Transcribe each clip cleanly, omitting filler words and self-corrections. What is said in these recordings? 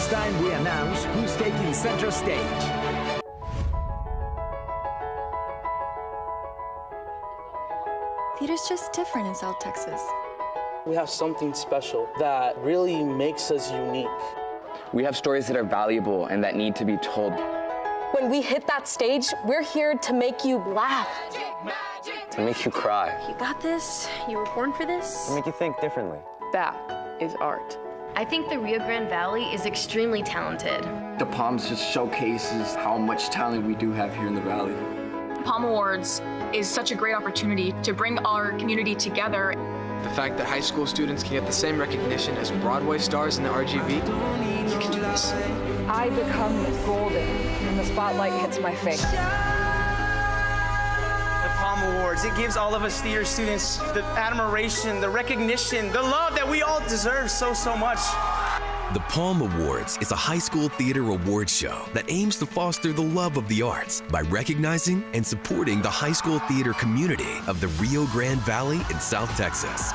time we announce who's taking center stage. Theater's just different in South Texas. We have something special that really makes us unique. We have stories that are valuable and that need to be told. When we hit that stage, we're here to make you laugh. To make you cry. You got this. You were born for this. To make you think differently. That is art. I think the Rio Grande Valley is extremely talented. The Palms just showcases how much talent we do have here in the Valley. Palm Awards is such a great opportunity to bring our community together. The fact that high school students can get the same recognition as Broadway stars in the RGV. You can do this. I become golden when the spotlight hits my face. The Palm Awards, it gives all of us theater students the admiration, the recognition, the love that we all deserve so much. The Palm Awards is a high school theater award show that aims to foster the love of the arts by recognizing and supporting the high school theater community of the Rio Grande Valley in South Texas.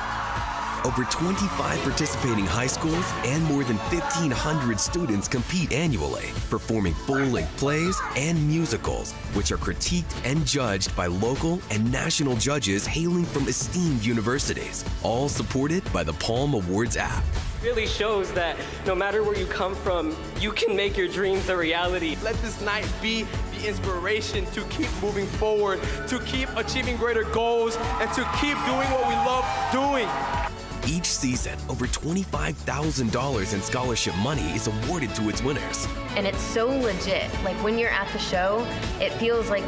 Over 25 participating high schools and more than 1,500 students compete annually, performing full-length plays and musicals, which are critiqued and judged by local and national judges hailing from esteemed universities, all supported by the Palm Awards app. Really shows that no matter where you come from, you can make your dreams a reality. Let this night be the inspiration to keep moving forward, to keep achieving greater goals, and to keep doing what we love doing. Each season, over $25,000 in scholarship money is awarded to its winners. And it's so legit. Like when you're at the show, it feels like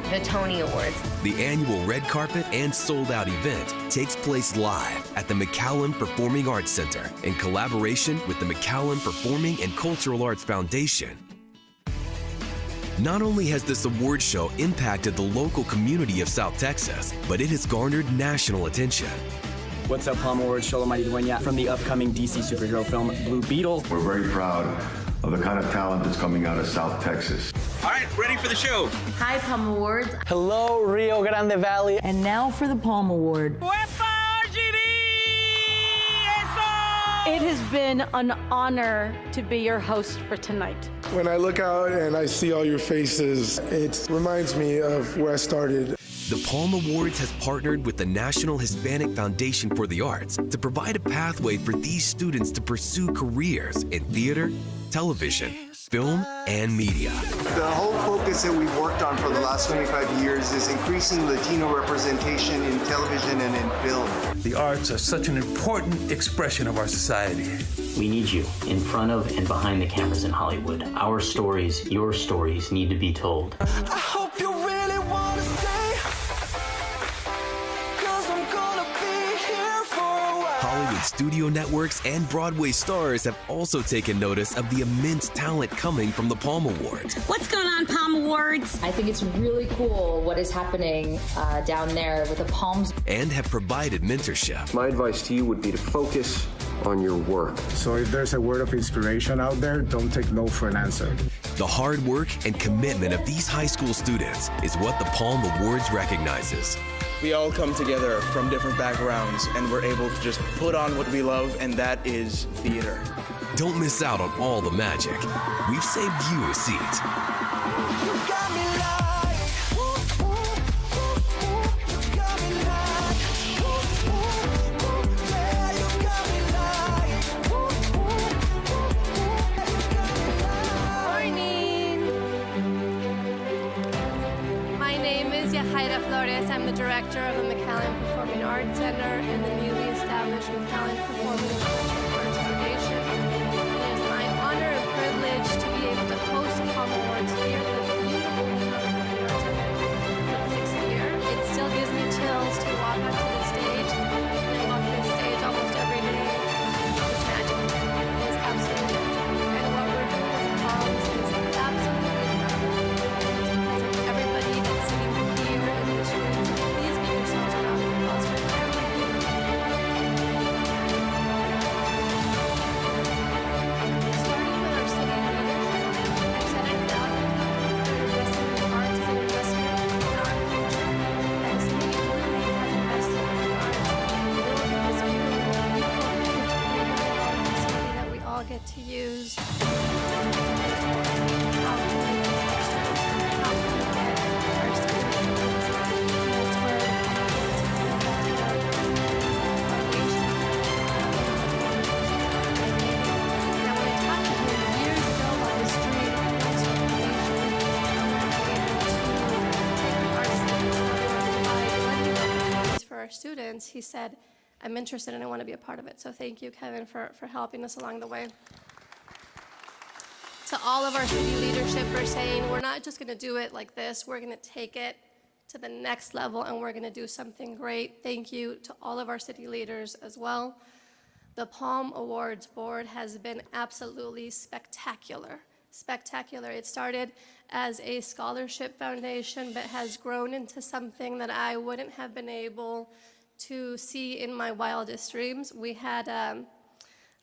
the Tony Awards. The annual red carpet and sold-out event takes place live at the McAllen Performing Arts Center in collaboration with the McAllen Performing and Cultural Arts Foundation. Not only has this award show impacted the local community of South Texas, but it has garnered national attention. What's up, Palm Awards? Sholomari Dueña from the upcoming DC superhero film Blue Beetle. We're very proud of the kind of talent that's coming out of South Texas. All right, ready for the show. Hi, Palm Awards. Hello, Rio Grande Valley. And now for the Palm Award. It has been an honor to be your host for tonight. When I look out and I see all your faces, it reminds me of where I started. The Palm Awards has partnered with the National Hispanic Foundation for the Arts to provide a pathway for these students to pursue careers in theater, television, film, and media. The whole focus that we've worked on for the last 25 years is increasing Latino representation in television and in film. The arts are such an important expression of our society. We need you in front of and behind the cameras in Hollywood. Our stories, your stories, need to be told. I hope you really want to stay. Hollywood studio networks and Broadway stars have also taken notice of the immense talent coming from the Palm Awards. What's going on, Palm Awards? I think it's really cool what is happening down there with the Palms. And have provided mentorship. My advice to you would be to focus on your work. So if there's a word of inspiration out there, don't take no for an answer. The hard work and commitment of these high school students is what the Palm Awards recognizes. We all come together from different backgrounds and we're able to just put on what we love, and that is theater. Don't miss out on all the magic. We've saved you a seat. I'm the director of the McAllen Performing Arts Center and the newly established McAllen Performing and Cultural Arts Foundation. It is my honor and privilege to be able to host Palm Awards here in the beautiful McAllen Performing Arts Center for the 6th year. It still gives me chills to walk onto the stage, and I walk this stage almost every day. It's magical. It's absolutely magical. And what we're doing with Palms is absolutely incredible. It's because of everybody that's sitting here in this room. Please give yourselves a round of applause for everything. students, he said, I'm interested and I want to be a part of it. So thank you, Kevin, for helping us along the way. To all of our city leadership for saying, we're not just going to do it like this, we're going to take it to the next level and we're going to do something great. Thank you to all of our city leaders as well. The Palm Awards board has been absolutely spectacular. Spectacular. It started as a scholarship foundation, but has grown into something that I wouldn't have been able to see in my wildest dreams. We had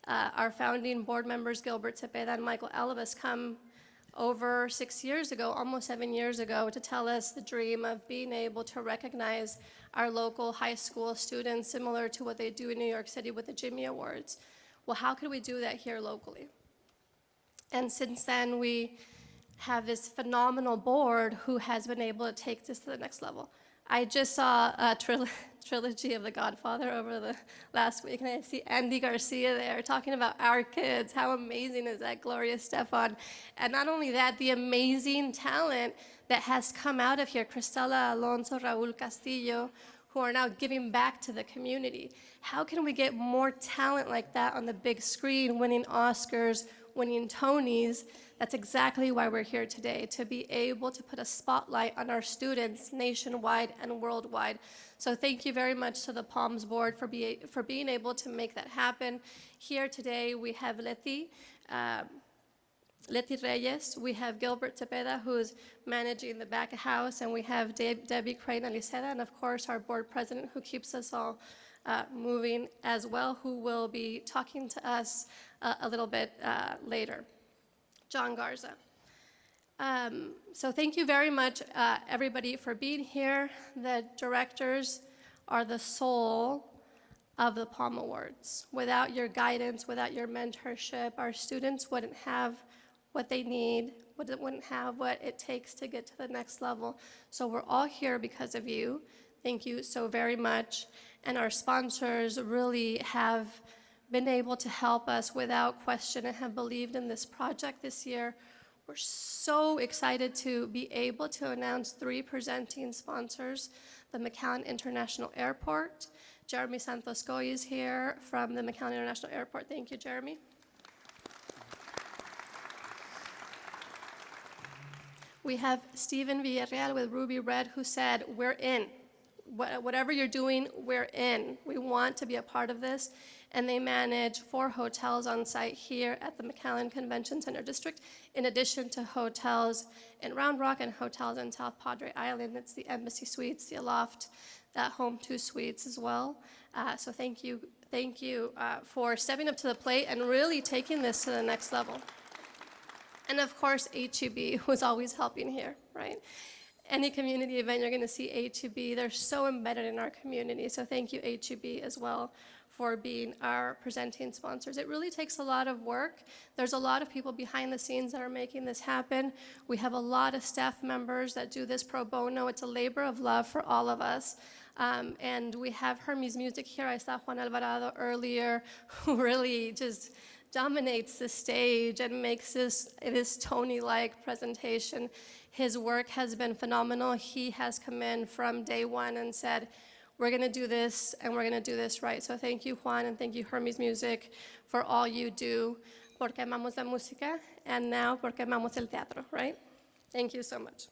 our founding board members, Gilbert Cepeda and Michael Alves, come over 6 years ago, almost 7 years ago, to tell us the dream of being able to recognize our local high school students, similar to what they do in New York City with the Jimmy Awards. Well, how could we do that here locally? And since then, we have this phenomenal board who has been able to take this to the next level. I just saw a trilogy of The Godfather over the last week, and I see Andy Garcia there talking about our kids. How amazing is that, Gloria Estefan? And not only that, the amazing talent that has come out of here, Cristela Alonso, Raul Castillo, who are now giving back to the community. How can we get more talent like that on the big screen, winning Oscars, winning Tonys? That's exactly why we're here today, to be able to put a spotlight on our students nationwide and worldwide. So thank you very much to the Palms board for being able to make that happen. Here today we have Leti Reyes, we have Gilbert Cepeda, who's managing the back of house, and we have Debbie Crane Aliceda, and of course our board president, who keeps us all moving as well, who will be talking to us a little bit later. John Garza. So thank you very much, everybody, for being here. The directors are the soul of the Palm Awards. Without your guidance, without your mentorship, our students wouldn't have what they need, wouldn't have what it takes to get to the next level. So we're all here because of you. Thank you so very much. And our sponsors really have been able to help us without question and have believed in this project this year. We're so excited to be able to announce 3 presenting sponsors: the McAllen International Airport. Jeremy Santos-Goy is here from the McAllen International Airport. Thank you, Jeremy. We have Steven Villarreal with Ruby Red, who said, we're in. Whatever you're doing, we're in. We want to be a part of this. And they manage 4 hotels on site here at the McAllen Convention Center District, in addition to hotels in Round Rock and hotels in South Padre Island. It's the Embassy Suites, the Aloft, that Home 2 Suites as well. So thank you for stepping up to the plate and really taking this to the next level. And of course, HEB, who's always helping here, right? Any community event, you're going to see HEB. They're so embedded in our community. So thank you, HEB, as well, for being our presenting sponsors. It really takes a lot of work. There's a lot of people behind the scenes that are making this happen. We have a lot of staff members that do this pro bono. It's a labor of love for all of us. And we have Hermes Music here. I saw Juan Alvarado earlier, who really just dominates the stage and makes this Tony-like presentation. His work has been phenomenal. He has come in from day one and said, we're going to do this, and we're going to do this right. So thank you, Juan, and thank you, Hermes Music, for all you do. Porque amamos la música, and now porque amamos el teatro, right? Thank you so much.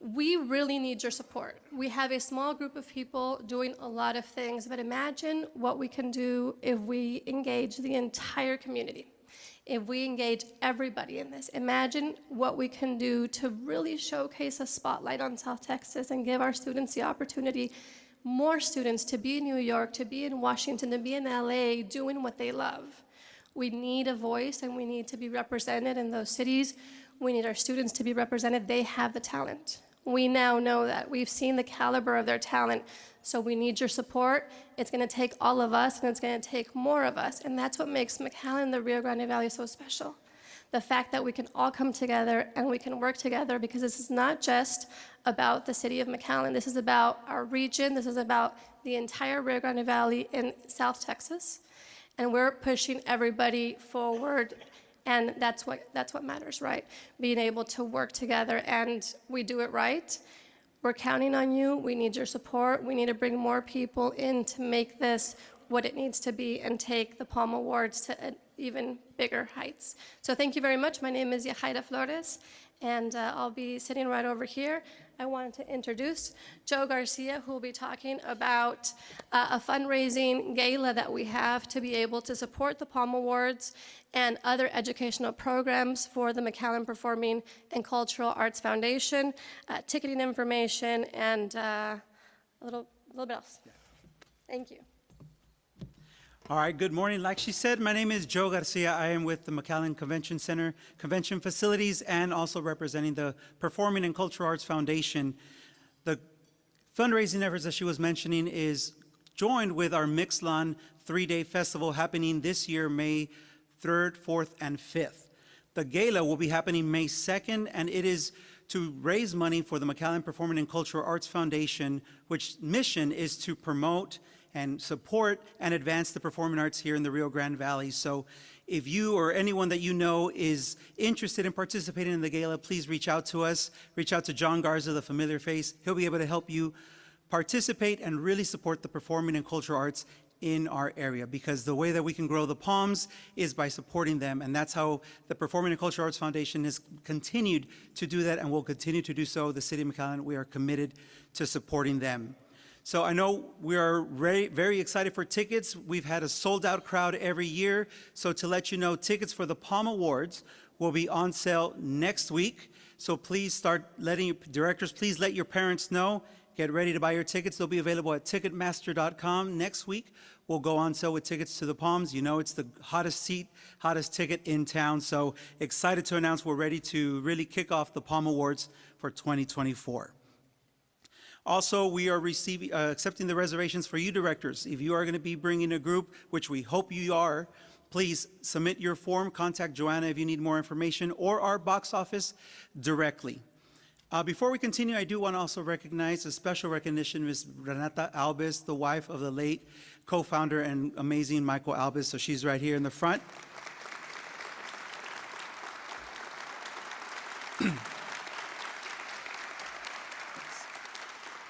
We really need your support. We have a small group of people doing a lot of things, but imagine what we can do if we engage the entire community. If we engage everybody in this, imagine what we can do to really showcase a spotlight on South Texas and give our students the opportunity, more students, to be in New York, to be in Washington, to be in LA, doing what they love. We need a voice, and we need to be represented in those cities. We need our students to be represented. They have the talent. We now know that. We've seen the caliber of their talent. So we need your support. It's going to take all of us, and it's going to take more of us. And that's what makes McAllen, the Rio Grande Valley, so special. The fact that we can all come together and we can work together, because this is not just about the city of McAllen. This is about our region. This is about the entire Rio Grande Valley in South Texas. And we're pushing everybody forward. And that's what matters, right? Being able to work together, and we do it right. We're counting on you. We need your support. We need to bring more people in to make this what it needs to be and take the Palm Awards to even bigger heights. So thank you very much. My name is Yahaira Flores, and I'll be sitting right over here. I wanted to introduce Joe Garcia, who will be talking about a fundraising gala that we have to be able to support the Palm Awards and other educational programs for the McAllen Performing and Cultural Arts Foundation, ticketing information, and a little bit else. Thank you. All right, good morning. Like she said, my name is Joe Garcia. I am with the McAllen Convention Center, Convention Facilities, and also representing the Performing and Cultural Arts Foundation. The fundraising efforts that she was mentioning is joined with our Mixlan 3-day festival happening this year, May 3rd, 4th, and 5th. The gala will be happening May 2nd, and it is to raise money for the McAllen Performing and Cultural Arts Foundation, which mission is to promote and support and advance the performing arts here in the Rio Grande Valley. So if you or anyone that you know is interested in participating in the gala, please reach out to us. Reach out to John Garza, the familiar face. He'll be able to help you participate and really support the performing and cultural arts in our area, because the way that we can grow the Palms is by supporting them, and that's how the Performing and Cultural Arts Foundation has continued to do that and will continue to do so. The City of McAllen, we are committed to supporting them. So I know we are very, very excited for tickets. We've had a sold-out crowd every year. So to let you know, tickets for the Palm Awards will be on sale next week. So please start letting your directors, please let your parents know. Get ready to buy your tickets. They'll be available at Ticketmaster.com next week. We'll go on sale with tickets to the Palms. You know it's the hottest seat, hottest ticket in town. So excited to announce we're ready to really kick off the Palm Awards for 2024. Also, we are accepting the reservations for you directors. If you are going to be bringing a group, which we hope you are, please submit your form, contact Joanna if you need more information, or our box office directly. Before we continue, I do want to also recognize a special recognition, Ms. Renata Albes, the wife of the late co-founder and amazing Michael Albes. So she's right here in the front.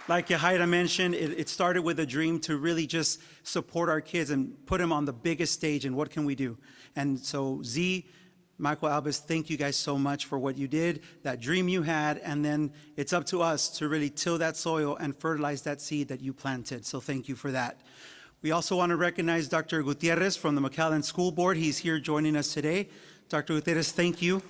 Like Yahaira mentioned, it started with a dream to really just support our kids and put them on the biggest stage, and what can we do? And so Z, Michael Albes, thank you guys so much for what you did, that dream you had, and then it's up to us to really till that soil and fertilize that seed that you planted. So thank you for that. We also want to recognize Dr. Gutierrez from the McAllen School Board. He's here joining us today. Dr. Gutierrez, thank you.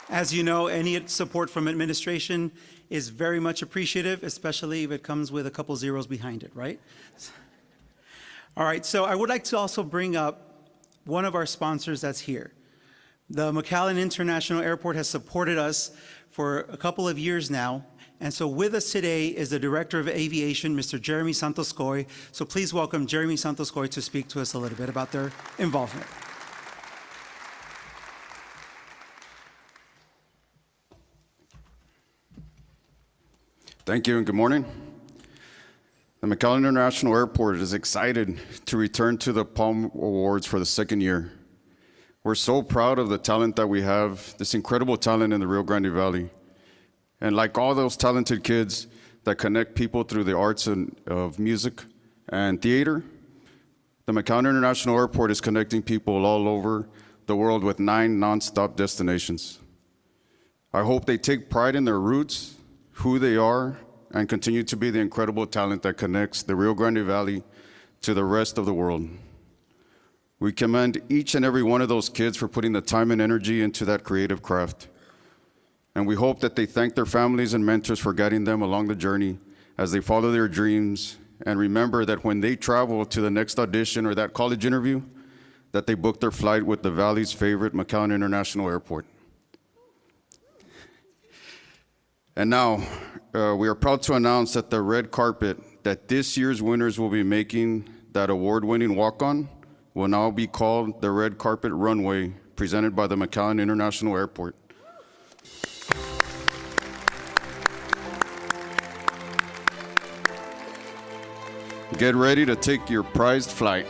As you know, any support from administration is very much appreciative, especially if it comes with a couple zeros behind it, right? All right, so I would like to also bring up one of our sponsors that's here. The McAllen International Airport has supported us for a couple of years now, and so with us today is the Director of Aviation, Mr. Jeremy Santos-Coy. So please welcome Jeremy Santos-Coy to speak to us a little bit about their involvement. Thank you and good morning. The McAllen International Airport is excited to return to the Palm Awards for the second year. We're so proud of the talent that we have, this incredible talent in the Rio Grande Valley. And like all those talented kids that connect people through the arts of music and theater, the McAllen International Airport is connecting people all over the world with 9 nonstop destinations. I hope they take pride in their roots, who they are, and continue to be the incredible talent that connects the Rio Grande Valley to the rest of the world. We commend each and every one of those kids for putting the time and energy into that creative craft. And we hope that they thank their families and mentors for guiding them along the journey as they follow their dreams, and remember that when they travel to the next audition or that college interview, that they book their flight with the Valley's favorite McAllen International Airport. And now, we are proud to announce that the red carpet that this year's winners will be making that award-winning walk-on will now be called the Red Carpet Runway, presented by the McAllen International Airport. Get ready to take your prized flight.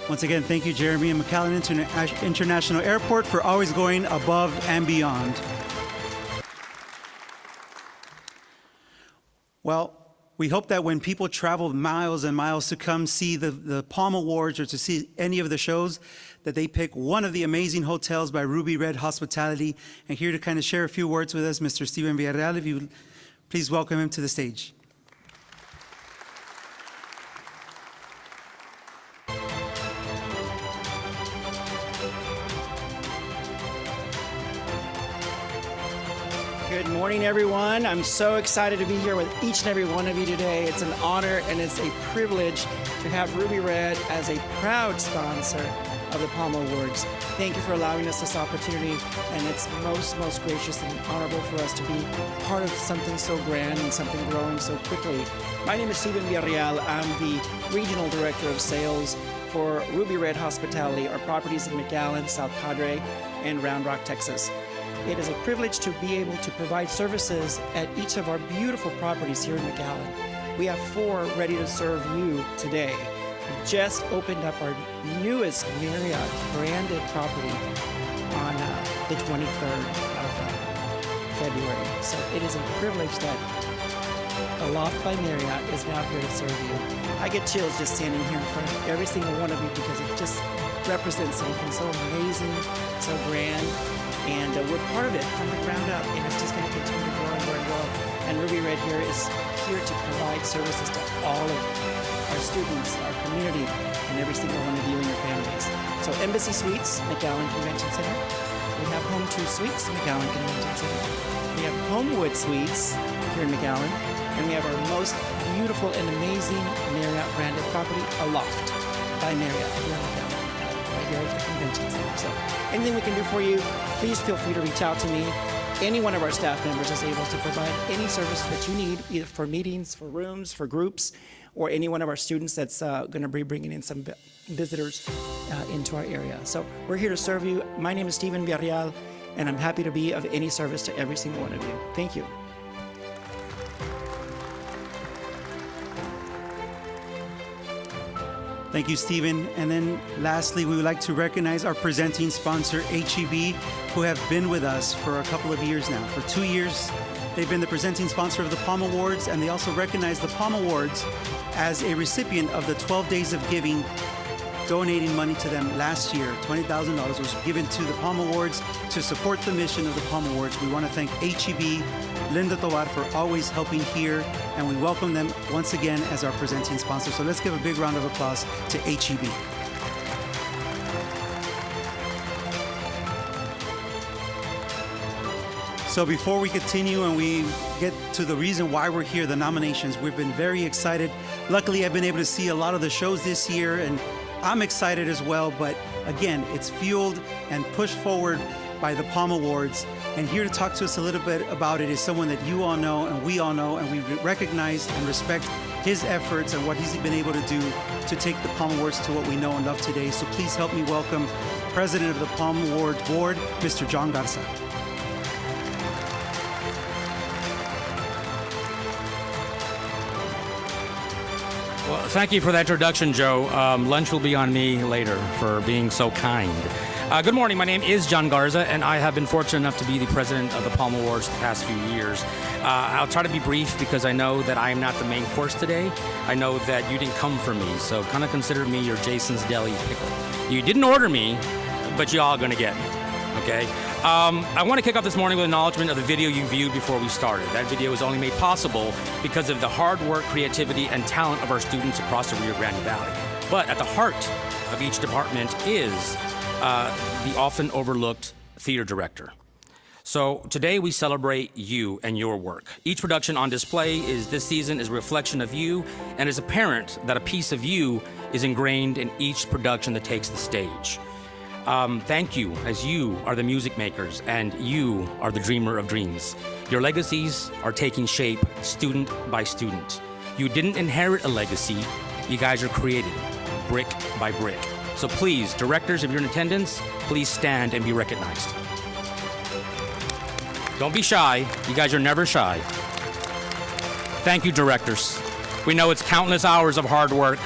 Once again, thank you, Jeremy and McAllen International Airport, for always going above and beyond. Well, we hope that when people travel miles and miles to come see the Palm Awards or to see any of the shows, that they pick one of the amazing hotels by Ruby Red Hospitality. And here to kind of share a few words with us, Mr. Steven Villarreal, if you would please welcome him to the stage. Good morning, everyone. I'm so excited to be here with each and every one of you today. It's an honor and it's a privilege to have Ruby Red as a proud sponsor of the Palm Awards. Thank you for allowing us this opportunity, and it's most gracious and honorable for us to be part of something so grand and something growing so quickly. My name is Steven Villarreal. I'm the Regional Director of Sales for Ruby Red Hospitality, our properties in McAllen, South Padre, and Round Rock, Texas. It is a privilege to be able to provide services at each of our beautiful properties here in McAllen. We have 4 ready to serve you today. We just opened up our newest Marriott branded property on the 23rd of February. So it is a privilege that the Loft by Marriott is now here to serve you. I get chills just standing here in front of every single one of you because it just represents something so amazing, so grand. And we're part of it from the ground up, and it's just going to continue to grow and grow and grow. And Ruby Red here is here to provide services to all of our students, our community, and every single one of you and your families. So Embassy Suites, McAllen Convention Center. We have Home 2 Suites, McAllen Convention Center. We have Homewood Suites here in McAllen. And we have our most beautiful and amazing Marriott branded property, a Loft by Marriott here in McAllen. Here at the convention center. So anything we can do for you, please feel free to reach out to me. Any one of our staff members is able to provide any service that you need, either for meetings, for rooms, for groups, or any one of our students that's going to be bringing in some visitors into our area. So we're here to serve you. My name is Steven Villarreal, and I'm happy to be of any service to every single one of you. Thank you. Thank you, Stephen. And then lastly, we would like to recognize our presenting sponsor, HEB, who have been with us for a couple of years now. For 2 years, they've been the presenting sponsor of the Palm Awards, and they also recognize the Palm Awards as a recipient of the 12 Days of Giving, donating money to them last year. $20,000 was given to the Palm Awards to support the mission of the Palm Awards. We want to thank HEB, Linda Tovar, for always helping here, and we welcome them once again as our presenting sponsor. So let's give a big round of applause to HEB. So before we continue and we get to the reason why we're here, the nominations, we've been very excited. Luckily, I've been able to see a lot of the shows this year, and I'm excited as well. But again, it's fueled and pushed forward by the Palm Awards. And here to talk to us a little bit about it is someone that you all know and we all know, and we recognize and respect his efforts and what he's been able to do to take the Palm Awards to what we know and love today. So please help me welcome President of the Palm Awards Board, Mr. John Garza. Well, thank you for that introduction, Joe. Lunch will be on me later for being so kind. Good morning. My name is John Garza, and I have been fortunate enough to be the president of the Palm Awards the past few years. I'll try to be brief because I know that I am not the main course today. I know that you didn't come for me, so kind of consider me your Jason's Deli pickle. You didn't order me, but you all are going to get me, okay? I want to kick off this morning with acknowledgement of the video you viewed before we started. That video was only made possible because of the hard work, creativity, and talent of our students across the Rio Grande Valley. But at the heart of each department is the often overlooked theater director. So today we celebrate you and your work. Each production on display this season is a reflection of you, and it's apparent that a piece of you is ingrained in each production that takes the stage. Thank you, as you are the music makers and you are the dreamer of dreams. Your legacies are taking shape student by student. You didn't inherit a legacy, you guys are created it, brick by brick. So please, directors, if you're in attendance, please stand and be recognized. Don't be shy, you guys are never shy. Thank you, directors. We know it's countless hours of hard work.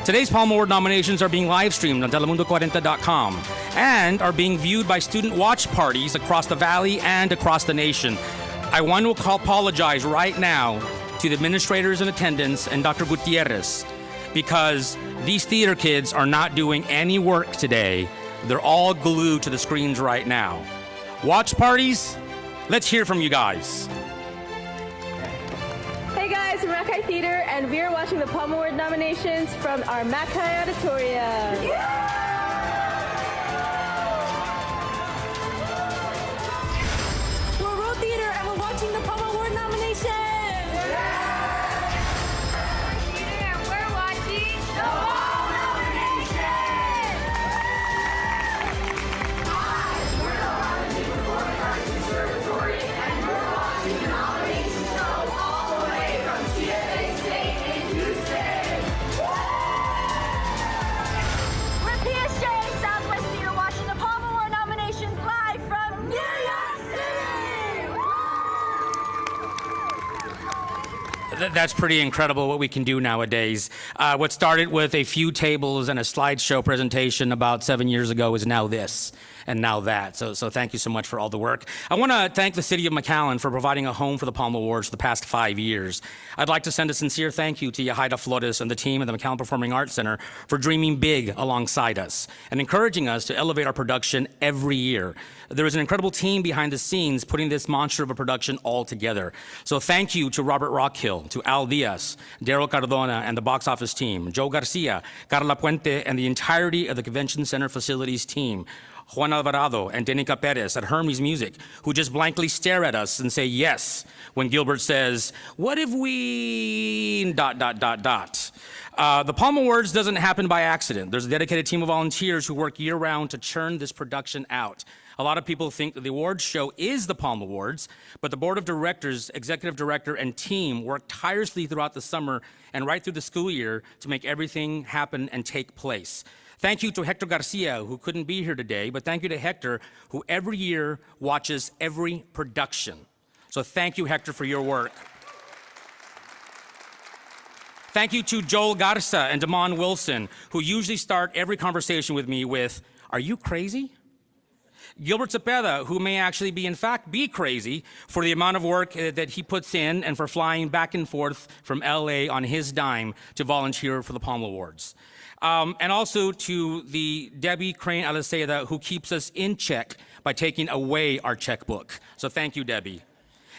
Today's Palm Award nominations are being live streamed on Telemundo40.com and are being viewed by student watch parties across the valley and across the nation. I want to apologize right now to the administrators in attendance and Dr. Gutierrez, because these theater kids are not doing any work today. They're all glued to the screens right now. Watch parties, let's hear from you guys. Hey guys, we're Mackay Theater, and we are watching the Palm Award nominations from our Mackay Auditorium. We're Road Theater, and we're watching the Palm Award nominations. We're watching the Palm nominations. We're the Washington Performing Arts Conservatory, and we're watching the nomination show all the way from CFA State in Houston. We're PSJ Southwest Theater watching the Palm Award nominations live from New York City. That's pretty incredible what we can do nowadays. What started with a few tables and a slideshow presentation about 7 years ago is now this and now that. So thank you so much for all the work. I want to thank the city of McAllen for providing a home for the Palm Awards for the past 5 years. I'd like to send a sincere thank you to Yahaira Flores and the team at the McAllen Performing Arts Center for dreaming big alongside us and encouraging us to elevate our production every year. There is an incredible team behind the scenes putting this monster of a production all together. So thank you to Robert Rockhill, to Al Diaz, Daryl Cardona, and the box office team, Joe Garcia, Carla Puente, and the entirety of the Convention Center facilities team, Juan Alvarado and Denica Perez at Hermes Music, who just blankly stare at us and say yes when Gilbert says, "What if we ... The Palm Awards doesn't happen by accident. There's a dedicated team of volunteers who work year-round to churn this production out. A lot of people think that the awards show is the Palm Awards, but the board of directors, executive director, and team work tirelessly throughout the summer and right through the school year to make everything happen and take place. Thank you to Hector Garcia, who couldn't be here today, but thank you to Hector, who every year watches every production. So thank you, Hector, for your work. Thank you to Joel Garza and Damon Wilson, who usually start every conversation with me with, "Are you crazy?" Gilbert Cepeda, who may actually be, in fact, be crazy for the amount of work that he puts in and for flying back and forth from LA on his dime to volunteer for the Palm Awards. And also to the Debbie Crane Aliceda, who keeps us in check by taking away our checkbook. So thank you, Debbie.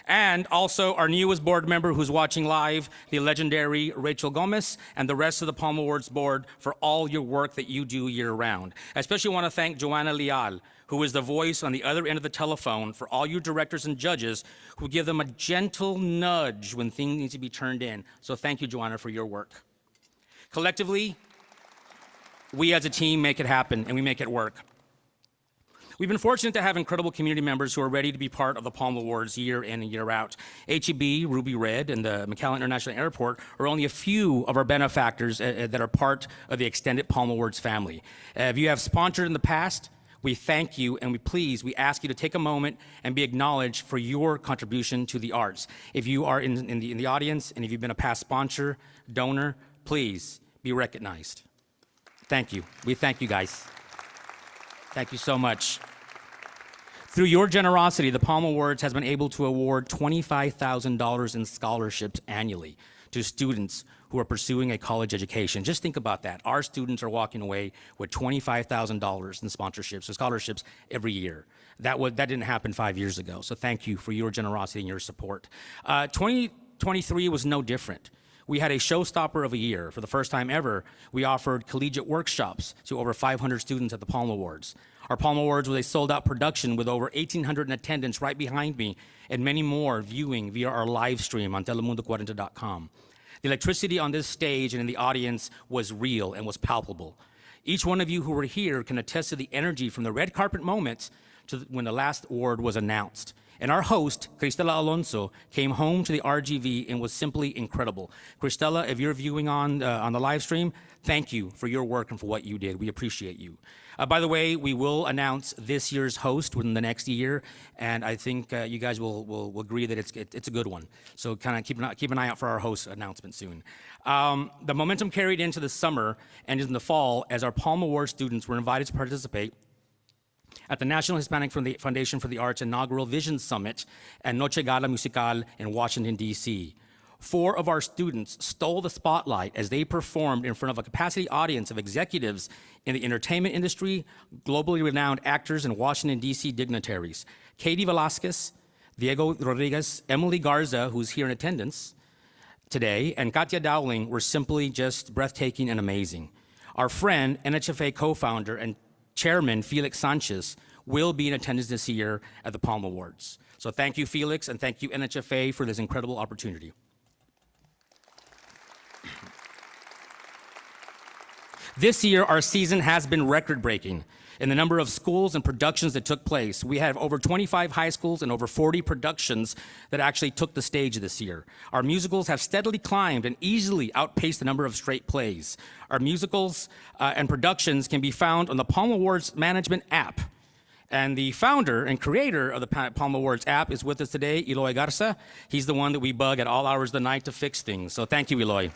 And also our newest board member who's watching live, the legendary Rachel Gomez, and the rest of the Palm Awards board for all your work that you do year-round. I especially want to thank Joanna Leal, who is the voice on the other end of the telephone for all you directors and judges who give them a gentle nudge when things need to be turned in. So thank you, Joanna, for your work. Collectively, we as a team make it happen and we make it work. We've been fortunate to have incredible community members who are ready to be part of the Palm Awards year in and year out. HEB, Ruby Red, and the McAllen International Airport are only a few of our benefactors that are part of the extended Palm Awards family. If you have sponsored in the past, we thank you and we ask you to take a moment and be acknowledged for your contribution to the arts. If you are in the audience and if you've been a past sponsor, donor, please be recognized. Thank you. We thank you guys. Thank you so much. Through your generosity, the Palm Awards has been able to award $25,000 in scholarships annually to students who are pursuing a college education. Just think about that. Our students are walking away with $25,000 in sponsorships or scholarships every year. That didn't happen 5 years ago. So thank you for your generosity and your support. 2023 was no different. We had a showstopper of a year. For the first time ever, we offered collegiate workshops to over 500 students at the Palm Awards. Our Palm Awards was a sold-out production with over 1,800 in attendance right behind me and many more viewing via our live stream on Telemundo40.com. The electricity on this stage and in the audience was real and was palpable. Each one of you who were here can attest to the energy from the red carpet moments to when the last award was announced. And our host, Cristela Alonso, came home to the RGV and was simply incredible. Cristela, if you're viewing on the live stream, thank you for your work and for what you did. We appreciate you. By the way, we will announce this year's host within the next year, and I think you guys will agree that it's a good one. So kind of keep an eye out for our host announcement soon. The momentum carried into the summer and in the fall as our Palm Award students were invited to participate at the National Hispanic Foundation for the Arts inaugural Vision Summit and Noche Gala Musical in Washington, D.C. 4 of our students stole the spotlight as they performed in front of a capacity audience of executives in the entertainment industry, globally renowned actors, and Washington, D.C. dignitaries. Katie Velasquez, Diego Rodriguez, Emily Garza, who's here in attendance today, and Katia Dowling were simply just breathtaking and amazing. Our friend, NHFA co-founder and chairman, Felix Sanchez, will be in attendance this year at the Palm Awards. So thank you, Felix, and thank you, NHFA, for this incredible opportunity. This year, our season has been record-breaking in the number of schools and productions that took place. We have over 25 high schools and over 40 productions that actually took the stage this year. Our musicals have steadily climbed and easily outpaced the number of straight plays. Our musicals and productions can be found on the Palm Awards Management app. And the founder and creator of the Palm Awards app is with us today, Eloy Garza. He's the one that we bug at all hours of the night to fix things. So thank you, Eloy.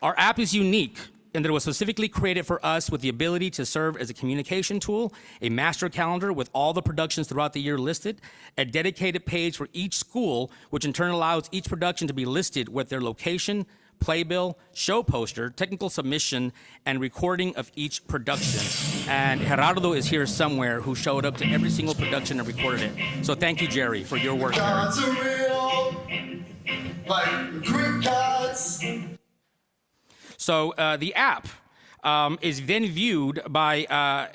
Our app is unique in that it was specifically created for us with the ability to serve as a communication tool, a master calendar with all the productions throughout the year listed, a dedicated page for each school, which in turn allows each production to be listed with their location, playbill, show poster, technical submission, and recording of each production. And Gerardo is here somewhere who showed up to every single production and recorded it. So thank you, Jerry, for your work. Gods are real, like Greek gods. So the app is then viewed by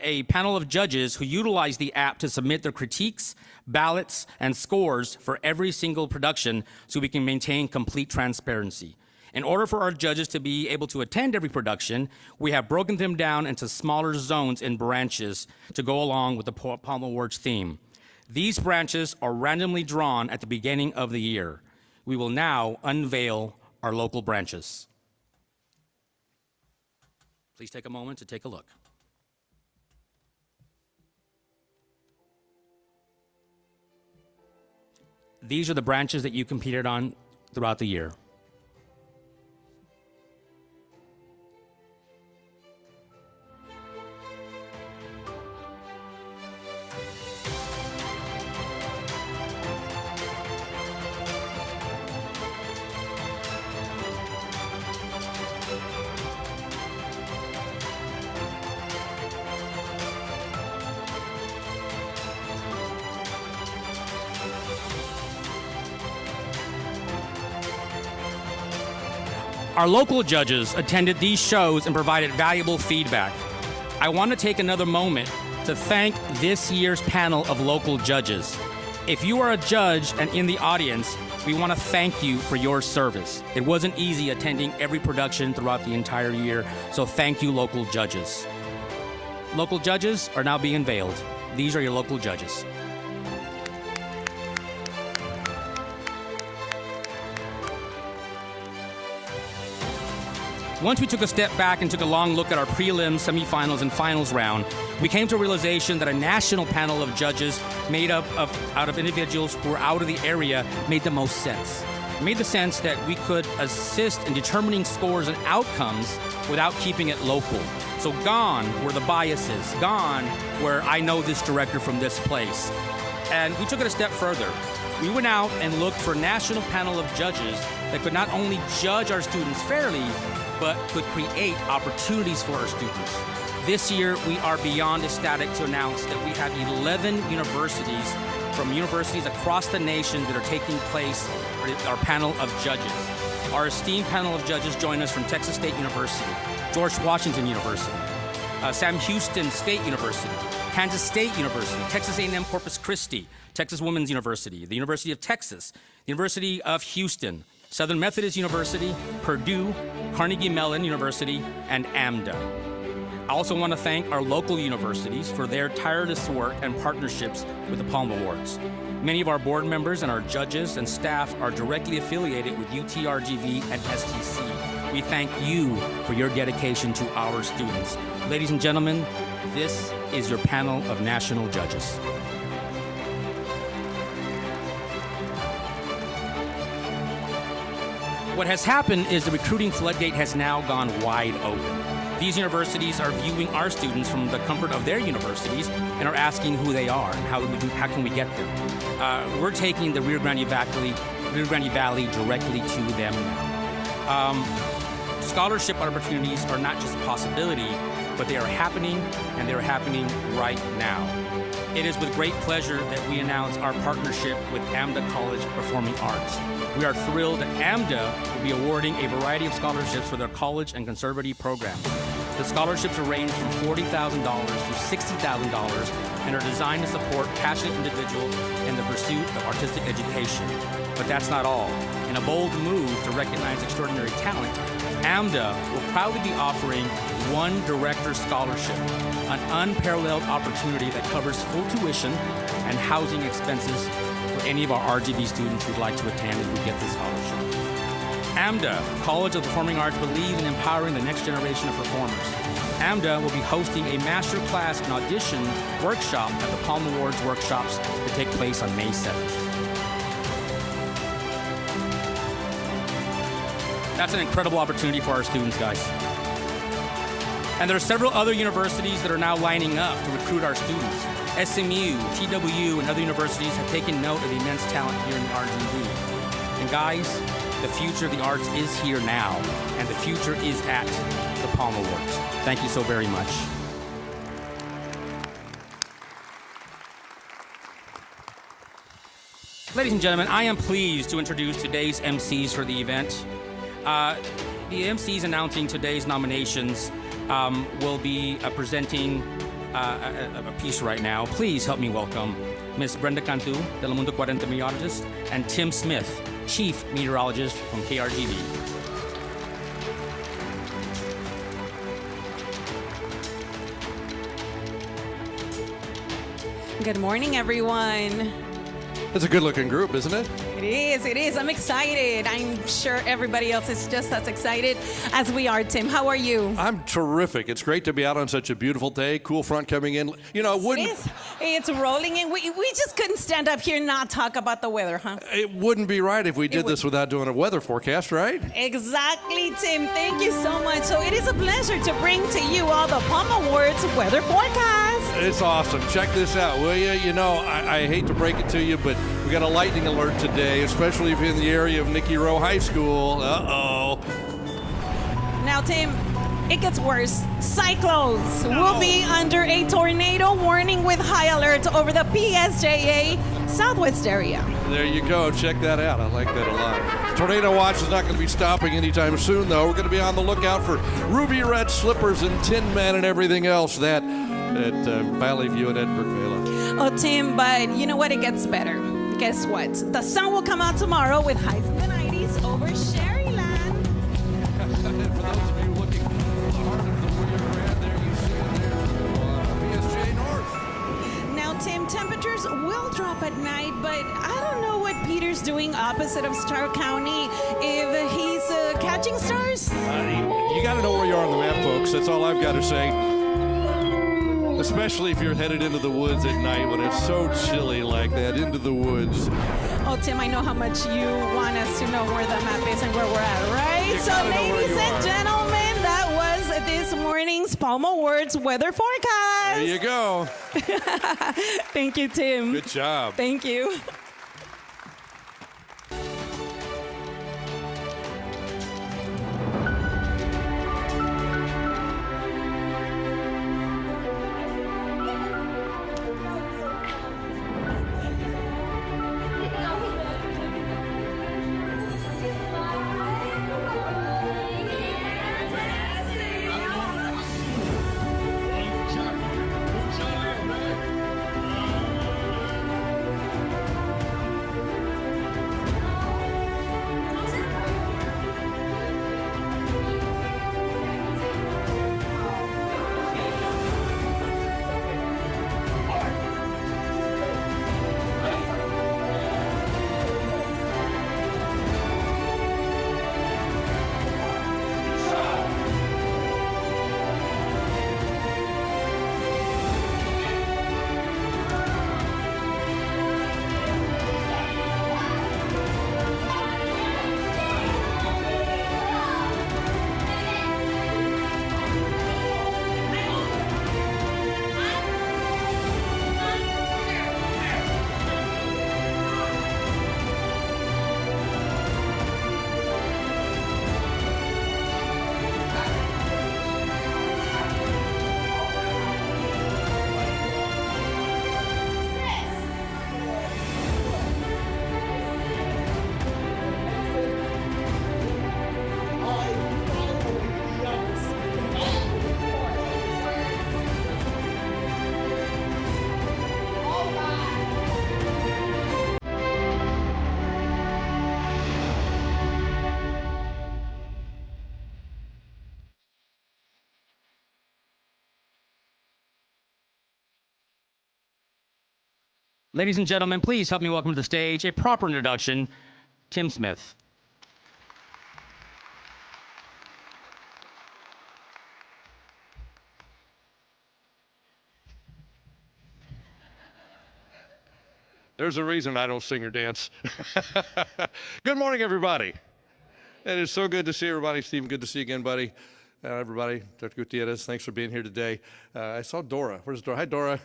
a panel of judges who utilize the app to submit their critiques, ballots, and scores for every single production so we can maintain complete transparency. In order for our judges to be able to attend every production, we have broken them down into smaller zones and branches to go along with the Palm Awards theme. These branches are randomly drawn at the beginning of the year. We will now unveil our local branches. Please take a moment to take a look. These are the branches that you competed on throughout the year. Our local judges attended these shows and provided valuable feedback. I want to take another moment to thank this year's panel of local judges. If you are a judge and in the audience, we want to thank you for your service. It wasn't easy attending every production throughout the entire year, so thank you, local judges. Local judges are now being unveiled. These are your local judges. Once we took a step back and took a long look at our prelims, semifinals, and finals round, we came to a realization that a national panel of judges made up out of individuals who were out of the area made the most sense. It made the sense that we could assist in determining scores and outcomes without keeping it local. So gone were the biases, gone were I know this director from this place. And we took it a step further. We went out and looked for a national panel of judges that could not only judge our students fairly, but could create opportunities for our students. This year, we are beyond ecstatic to announce that we have 11 universities from universities across the nation that are taking place for our panel of judges. Our esteemed panel of judges join us from Texas State University, George Washington University, Sam Houston State University, Kansas State University, Texas A&M Corpus Christi, Texas Women's University, the University of Texas, the University of Houston, Southern Methodist University, Purdue, Carnegie Mellon University, and AMDA. I also want to thank our local universities for their tireless work and partnerships with the Palm Awards. Many of our board members and our judges and staff are directly affiliated with UTRGV and STC. We thank you for your dedication to our students. Ladies and gentlemen, this is your panel of national judges. What has happened is the recruiting floodgate has now gone wide open. These universities are viewing our students from the comfort of their universities and are asking who they are and how can we get them. We're taking the Rio Grande Valley directly to them now. Scholarship opportunities are not just a possibility, but they are happening, and they're happening right now. It is with great pleasure that we announce our partnership with AMDA College of Performing Arts. We are thrilled that AMDA will be awarding a variety of scholarships for their college and conservative programs. The scholarships range from $40,000 to $60,000 and are designed to support passionate individuals in the pursuit of artistic education. But that's not all. In a bold move to recognize extraordinary talent, AMDA will proudly be offering one director scholarship, an unparalleled opportunity that covers full tuition and housing expenses for any of our RGV students who'd like to attend if we get this scholarship. AMDA, College of Performing Arts, believes in empowering the next generation of performers. AMDA will be hosting a master class and audition workshop at the Palm Awards workshops to take place on May 7th. That's an incredible opportunity for our students, guys. And there are several other universities that are now lining up to recruit our students. SMU, TWU, and other universities have taken note of the immense talent here in the RGV. And guys, the future of the arts is here now, and the future is at the Palm Awards. Thank you so very much. Ladies and gentlemen, I am pleased to introduce today's MCs for the event. The MCs announcing today's nominations will be presenting a piece right now. Please help me welcome Ms. Brenda Cantu, Telemundo 40 meteorologist, and Tim Smith, Chief Meteorologist from KRGV. Good morning, everyone. It's a good-looking group, isn't it? It is. I'm excited. I'm sure everybody else is just as excited as we are, Tim. How are you? I'm terrific. It's great to be out on such a beautiful day. Cool front coming in. You know, it wouldn't... It is. It's rolling in. We just couldn't stand up here and not talk about the weather, huh? It wouldn't be right if we did this without doing a weather forecast, right? Exactly, Tim. Thank you so much. So it is a pleasure to bring to you all the Palm Awards weather forecast. It's awesome. Check this out, will you? You know, I hate to break it to you, but we got a lightning alert today, especially if you're in the area of Nicky Rowe High School. Uh-oh. Now, Tim, it gets worse. Cyclones will be under a tornado warning with high alert over the PSJA Southwest area. There you go. Check that out. I like that a lot. Tornado watch is not going to be stopping anytime soon, though. We're going to be on the lookout for ruby red slippers and Tin Man and everything else at Valley View and Edinburgh Vale. Oh, Tim, but you know what? It gets better. Guess what? The sun will come out tomorrow with highs in the 90s over Sherryland. For those of you looking hard at the Rio Grande, there you see it. There's PSJ North. Now, Tim, temperatures will drop at night, but I don't know what Peter's doing opposite of Starr County. If he's catching stars? You got to know where you are on the map, folks. That's all I've got to say. Especially if you're headed into the woods at night when it's so chilly like that, into the woods. Oh, Tim, I know how much you want us to know where the map is and where we're at, right? You So, ladies and gentlemen, that was this morning's Palm Awards weather forecast. There you go. Thank you, Tim. Good job. Thank you. Ladies and gentlemen, please help me welcome to the stage, a proper introduction, Tim Smith. There's a reason I don't sing or dance. Good morning, everybody. It is so good to see everybody. Stephen, good to see you again, buddy. Everybody, Dr. Gutierrez, thanks for being here today. I saw Dora. Where's Dora? Hi, Dora.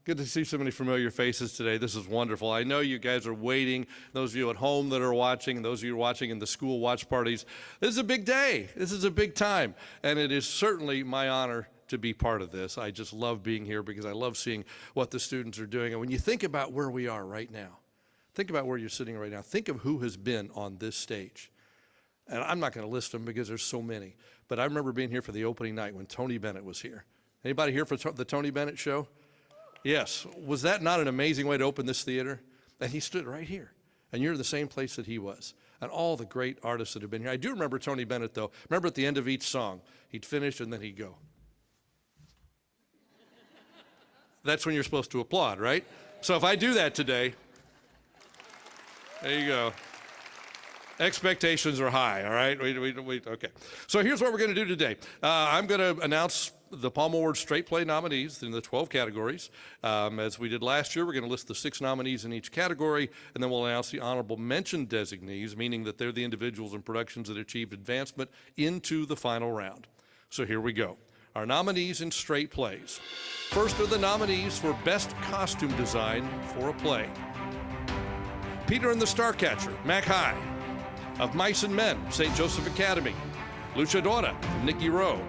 Good to see so many familiar faces today. This is wonderful. I know you guys are waiting. Those of you at home that are watching, those of you watching in the school watch parties, this is a big day. This is a big time. And it is certainly my honor to be part of this. I just love being here because I love seeing what the students are doing. And when you think about where we are right now, think about where you're sitting right now. Think of who has been on this stage. And I'm not going to list them because there's so many. But I remember being here for the opening night when Tony Bennett was here. Anybody here for the Tony Bennett show? Yes. Was that not an amazing way to open this theater? And he stood right here. And you're in the same place that he was. And all the great artists that have been here. I do remember Tony Bennett, though. Remember at the end of each song, he'd finish and then he'd go. That's when you're supposed to applaud, right? So if I do that today, there you go. Expectations are high, all right? Okay. So here's what we're going to do today. I'm going to announce the Palm Award Straight Play nominees in the 12 categories. As we did last year, we're going to list the 6 nominees in each category, and then we'll announce the honorable mention designees, meaning that they're the individuals and productions that achieved advancement into the final round. So here we go. Our nominees in straight plays. First are the nominees for Best Costume Design for a Play. Peter and the Starcatcher, Mac High. Of Mice and Men, St. Joseph Academy. Luchadora, Nikki Rowe.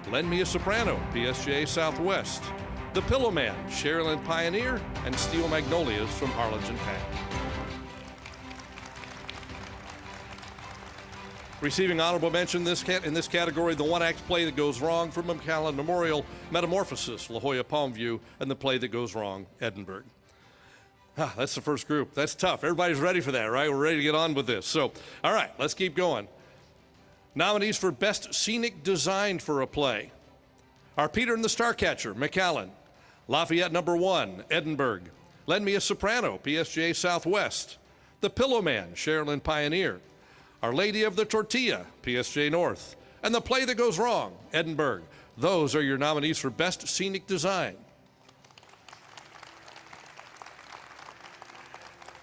Lend Me a Soprano, PSJA Southwest. The Pillowman, Sherilyn Pioneer, and Steel Magnolias from Harlingen Pack. Receiving honorable mention in this category, the one-act play that goes wrong from McAllen Memorial, Metamorphosis, La Jolla Palmview, and the play that goes wrong, Edinburgh. That's the first group. That's tough. Everybody's ready for that, right? We're ready to get on with this. So, all right, let's keep going. Nominees for Best Scenic Design for a Play are Peter and the Starcatcher, McAllen. Lafayette No. 1, Edinburgh. Lend Me a Soprano, PSJA Southwest. The Pillowman, Sherilyn Pioneer. Our Lady of the Tortilla, PSJ North. And The Play That Goes Wrong, Edinburgh. Those are your nominees for Best Scenic Design.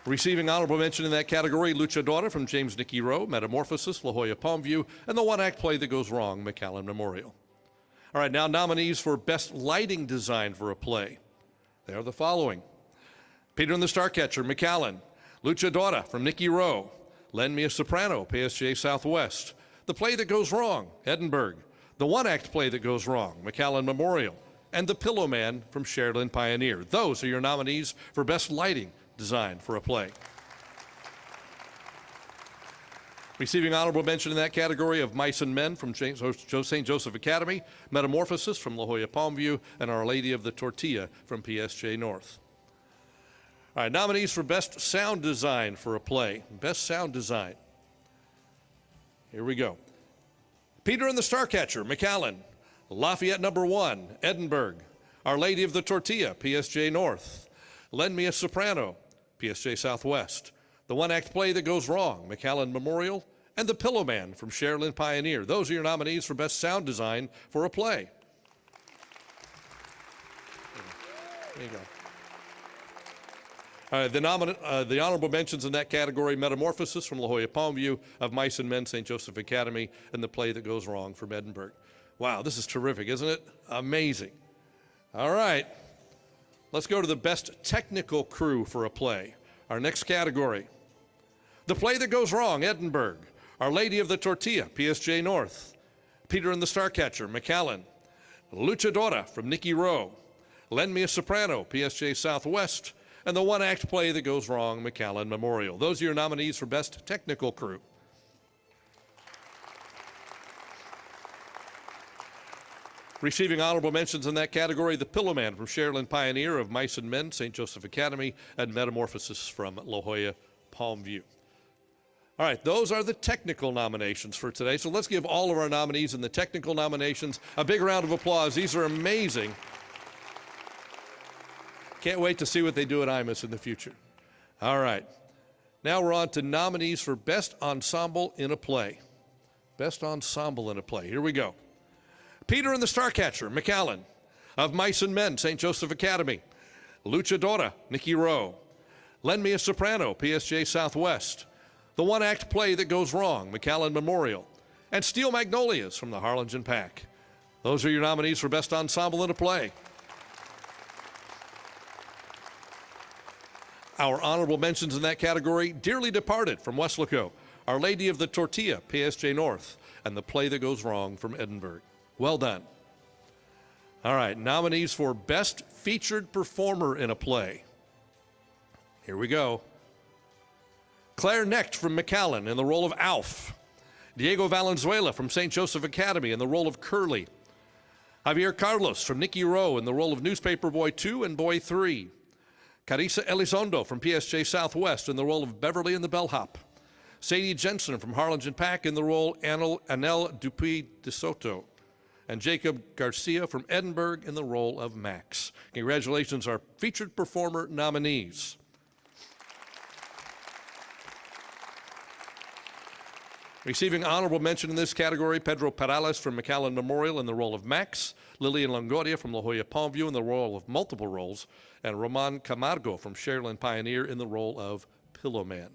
Receiving honorable mention in that category, Luchadora from James Nicky Rowe, Metamorphosis, La Jolla Palmview, and the one-act play that goes wrong, McAllen Memorial. All right, now nominees for Best Lighting Design for a Play. They are the following. Peter and the Starcatcher, McAllen. Luchadora from Nicky Rowe. Lend Me a Soprano, PSJA Southwest. The Play That Goes Wrong, Edinburgh. The one-act play that goes wrong, McAllen Memorial. And The Pillowman from Sherilyn Pioneer. Those are your nominees for Best Lighting Design for a Play. Receiving honorable mention in that category of Mice and Men from St. Joseph Academy, Metamorphosis from La Jolla Palmview, and Our Lady of the Tortilla from PSJ North. All right, nominees for Best Sound Design for a Play. Best Sound Design. Here we go. Peter and the Starcatcher, McAllen. Lafayette No. 1, Edinburgh. Our Lady of the Tortilla, PSJ North. Lend Me a Soprano, PSJ Southwest. The one-act play that goes wrong, McAllen Memorial. And The Pillowman from Sherilyn Pioneer. Those are your nominees for Best Sound Design for a Play. There you go. The honorable mentions in that category, Metamorphosis from La Jolla Palmview, Of Mice and Men, St. Joseph Academy, and The Play That Goes Wrong from Edinburgh. Wow, this is terrific, isn't it? Amazing. All right, let's go to the Best Technical Crew for a Play. Our next category, The Play That Goes Wrong, Edinburgh. Our Lady of the Tortilla, PSJ North. Peter and the Starcatcher, McAllen. Luchadora from Nicky Rowe. Lend Me a Soprano, PSJ Southwest. And the one-act play that goes wrong, McAllen Memorial. Those are your nominees for Best Technical Crew. Receiving honorable mentions in that category, The Pillowman from Sherilyn Pioneer, Of Mice and Men, St. Joseph Academy, and Metamorphosis from La Jolla Palmview. All right, those are the technical nominations for today. So let's give all of our nominees in the technical nominations a big round of applause. These are amazing. Can't wait to see what they do at IMUS in the future. All right. Now we're on to nominees for Best Ensemble in a Play. Best Ensemble in a Play. Here we go. Peter and the Starcatcher, McAllen. Of Mice and Men, St. Joseph Academy. Luchadora, Nikki Rowe. Lend Me a Soprano, PSJ Southwest. The One-Act Play That Goes Wrong, McAllen Memorial. And Steel Magnolias from the Harlingen Pack. Those are your nominees for Best Ensemble in a Play. Our honorable mentions in that category: Dearly Departed from Weslaco, Our Lady of the Tortilla, PSJ North, and The Play That Goes Wrong from Edinburgh. Well done. All right, nominees for Best Featured Performer in a Play. Here we go. Claire Necht from McAllen in the role of Alf. Diego Valenzuela from St. Joseph Academy in the role of Curly. Javier Carlos from Nikki Rowe in the role of Newspaper Boy 2 and Boy 3. Carissa Elizondo from PSJ Southwest in the role of Beverly and the Bellhop. Sadie Jensen from Harlingen Pack in the role Anel Dupuy de Soto. And Jacob Garcia from Edinburgh in the role of Max. Congratulations, our featured performer nominees. Receiving honorable mention in this category: Pedro Perales from McAllen Memorial in the role of Max, Lillian Longoria from La Jolla Palmview in the role of multiple roles, and Roman Camargo from Sharyland Pioneer in the role of Pillowman.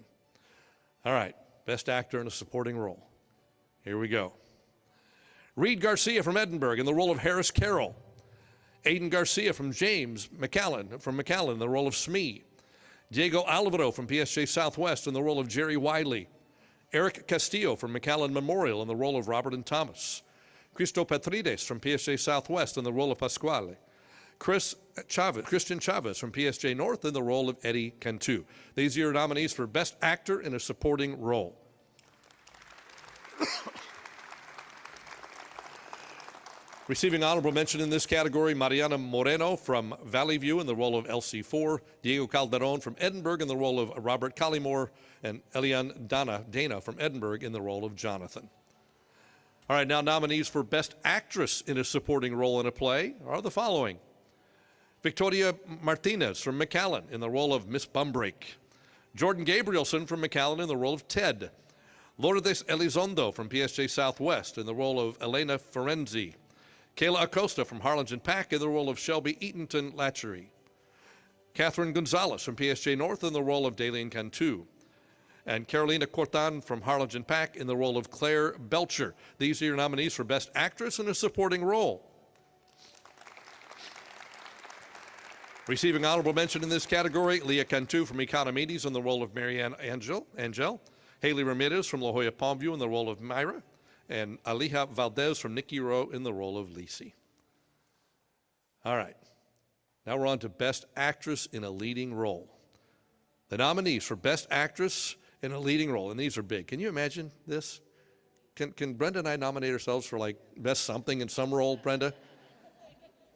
All right, Best Actor in a Supporting Role. Here we go. Reed Garcia from Edinburgh in the role of Harris Carroll. Aiden Garcia from James McAllen from McAllen in the role of Smee. Diego Alvaro from PSJ Southwest in the role of Jerry Wiley. Eric Castillo from McAllen Memorial in the role of Robert and Thomas. Cristo Patrides from PSJ Southwest in the role of Pasquale. Christian Chavez from PSJ North in the role of Eddie Cantu. These are your nominees for Best Actor in a Supporting Role. Receiving honorable mention in this category: Mariana Moreno from Valley View in the role of LC4, Diego Calderon from Edinburgh in the role of Robert Collymore, and Elian Dana from Edinburgh in the role of Jonathan. All right, now nominees for Best Actress in a Supporting Role in a Play are the following: Victoria Martinez from McAllen in the role of Miss Bumbrake. Jordan Gabrielson from McAllen in the role of Ted. Lourdes Elizondo from PSJ Southwest in the role of Elena Ferenzi. Kayla Acosta from Harlingen Pack in the role of Shelby Eatonton Latchery. Catherine Gonzalez from PSJ North in the role of Daleen Cantu. And Carolina Cortan from Harlingen Pack in the role of Claire Belcher. These are your nominees for Best Actress in a Supporting Role. Receiving honorable mention in this category: Leah Cantu from Economides in the role of Marianne Angel. Haley Ramirez from La Jolla Palmview in the role of Myra. And Alija Valdez from Nikki Rowe in the role of Lisi. All right. Now we're on to Best Actress in a Leading Role. The nominees for Best Actress in a Leading Role, and these are big. Can you imagine this? Can Brenda and I nominate ourselves for like Best Something in some role, Brenda?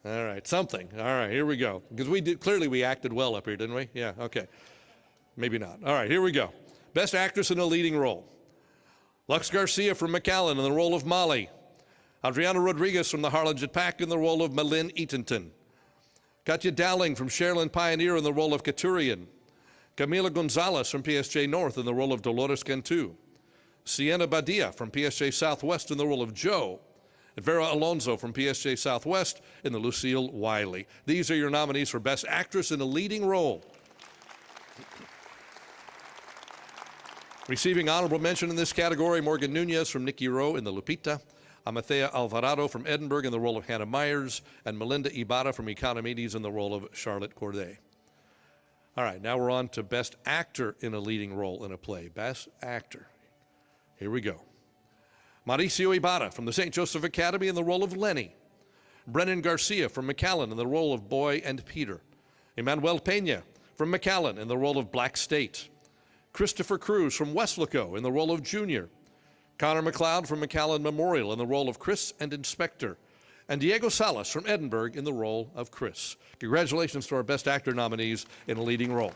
All right, something. All right, here we go. Because clearly we acted well up here, didn't we? Yeah, okay. Maybe not. All right, here we go. Best Actress in a Leading Role. Lux Garcia from McAllen in the role of Molly. Adriana Rodriguez from the Harlingen Pack in the role of Malin Eatonton. Katya Dowling from Sharyland Pioneer in the role of Katurian. Camila Gonzalez from PSJ North in the role of Dolores Cantu. Sienna Badia from PSJ Southwest in the role of Joe. And Vera Alonso from PSJ Southwest in the Lucille Wiley. These are your nominees for Best Actress in a Leading Role. Receiving honorable mention in this category: Morgan Nunez from Nikki Rowe in the Lupita. Amathea Alvarado from Edinburgh in the role of Hannah Myers. And Melinda Ibarra from Economides in the role of Charlotte Corday. All right, now we're on to Best Actor in a Leading Role in a Play. Best Actor. Here we go. Mauricio Ibarra from the St. Joseph Academy in the role of Lenny. Brennan Garcia from McAllen in the role of Boy and Peter. Emmanuel Peña from McAllen in the role of Black State. Christopher Cruz from Weslaco in the role of Junior. Connor McLeod from McAllen Memorial in the role of Chris and Inspector. And Diego Salas from Edinburgh in the role of Chris. Congratulations to our Best Actor nominees in a Leading Role.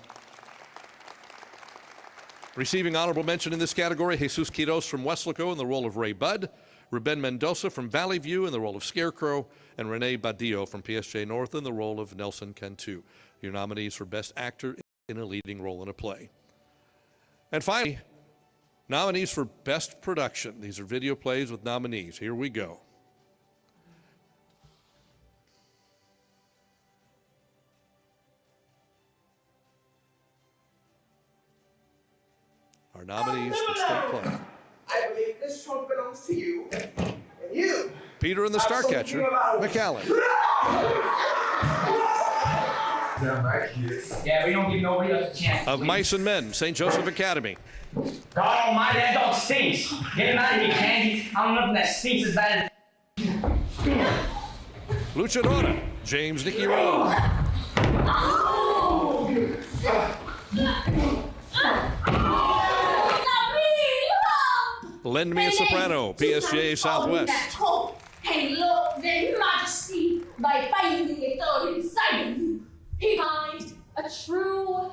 Receiving honorable mention in this category: Jesus Quiroz from Weslaco in the role of Ray Budd. Ruben Mendoza from Valley View in the role of Scarecrow, and Renee Badillo from PSJ North in the role of Nelson Cantu. Your nominees for Best Actor in a Leading Role in a Play. And finally, nominees for Best Production. These are video plays with nominees. Here we go. Our nominees for Straight Play. I believe this trophy belongs to you. And you. Peter and the Starcatcher, McAllen. Yeah, we don't give nobody else a chance. Of Mice and Men, St. Joseph Academy. God almighty, that dog stinks. Get him out of here, Candy. I don't know if that stinks as bad as... Luchadora, James Nicky Rowe. Lend Me a Soprano, PSJ Southwest. Hey, look, their majesty by finding the authority inside of you. He finds a true...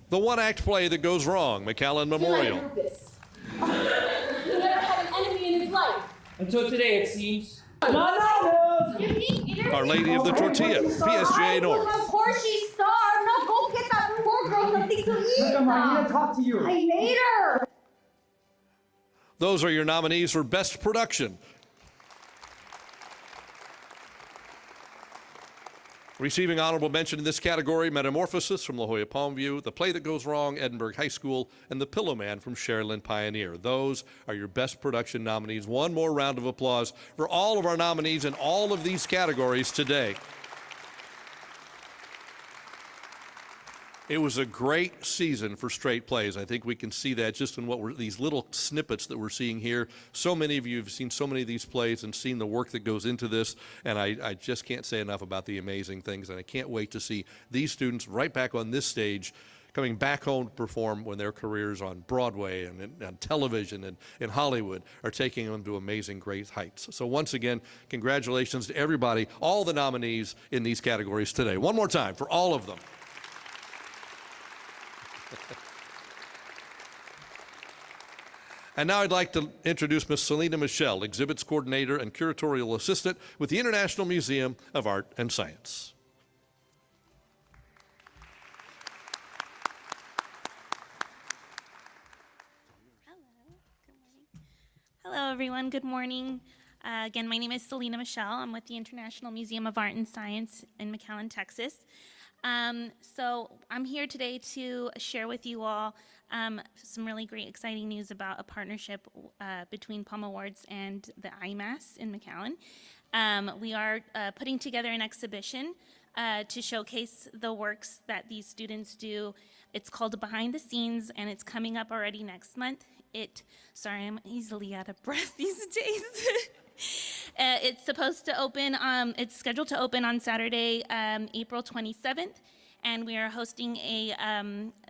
The one-act play that goes wrong, McAllen Memorial. He never had an enemy in his life. Until today, it seems. No. Our Lady of the Tortilla, PSJ North. Of course she's starved. No, go get that poor girl something to eat. Come on, I need to talk to you. I made her. Those are your nominees for Best Production. Receiving honorable mention in this category, Metamorphosis from La Jolla Palmview, The Play That Goes Wrong, Edinburgh High School, and The Pillow Man from Sherilyn Pioneer. Those are your Best Production nominees. One more round of applause for all of our nominees in all of these categories today. It was a great season for straight plays. I think we can see that just in these little snippets that we're seeing here. So many of you have seen so many of these plays and seen the work that goes into this, and I just can't say enough about the amazing things, and I can't wait to see these students right back on this stage, coming back home to perform when their careers on Broadway and on television and in Hollywood are taking them to amazing, great heights. So once again, congratulations to everybody, all the nominees in these categories today. One more time for all of them. And now I'd like to introduce Ms. Selena Michelle, Exhibits Coordinator and Curatorial Assistant with the International Museum of Art and Science. Hello, everyone. Good morning. Again, my name is Selena Michelle. I'm with the International Museum of Art and Science in McAllen, Texas. So I'm here today to share with you all some really great, exciting news about a partnership between Palm Awards and the IMAS in McAllen. We are putting together an exhibition to showcase the works that these students do. It's called Behind the Scenes, and it's coming up already next month. Sorry, I'm easily out of breath these days. It's supposed to open, it's scheduled to open on Saturday, April 27th, and we are hosting a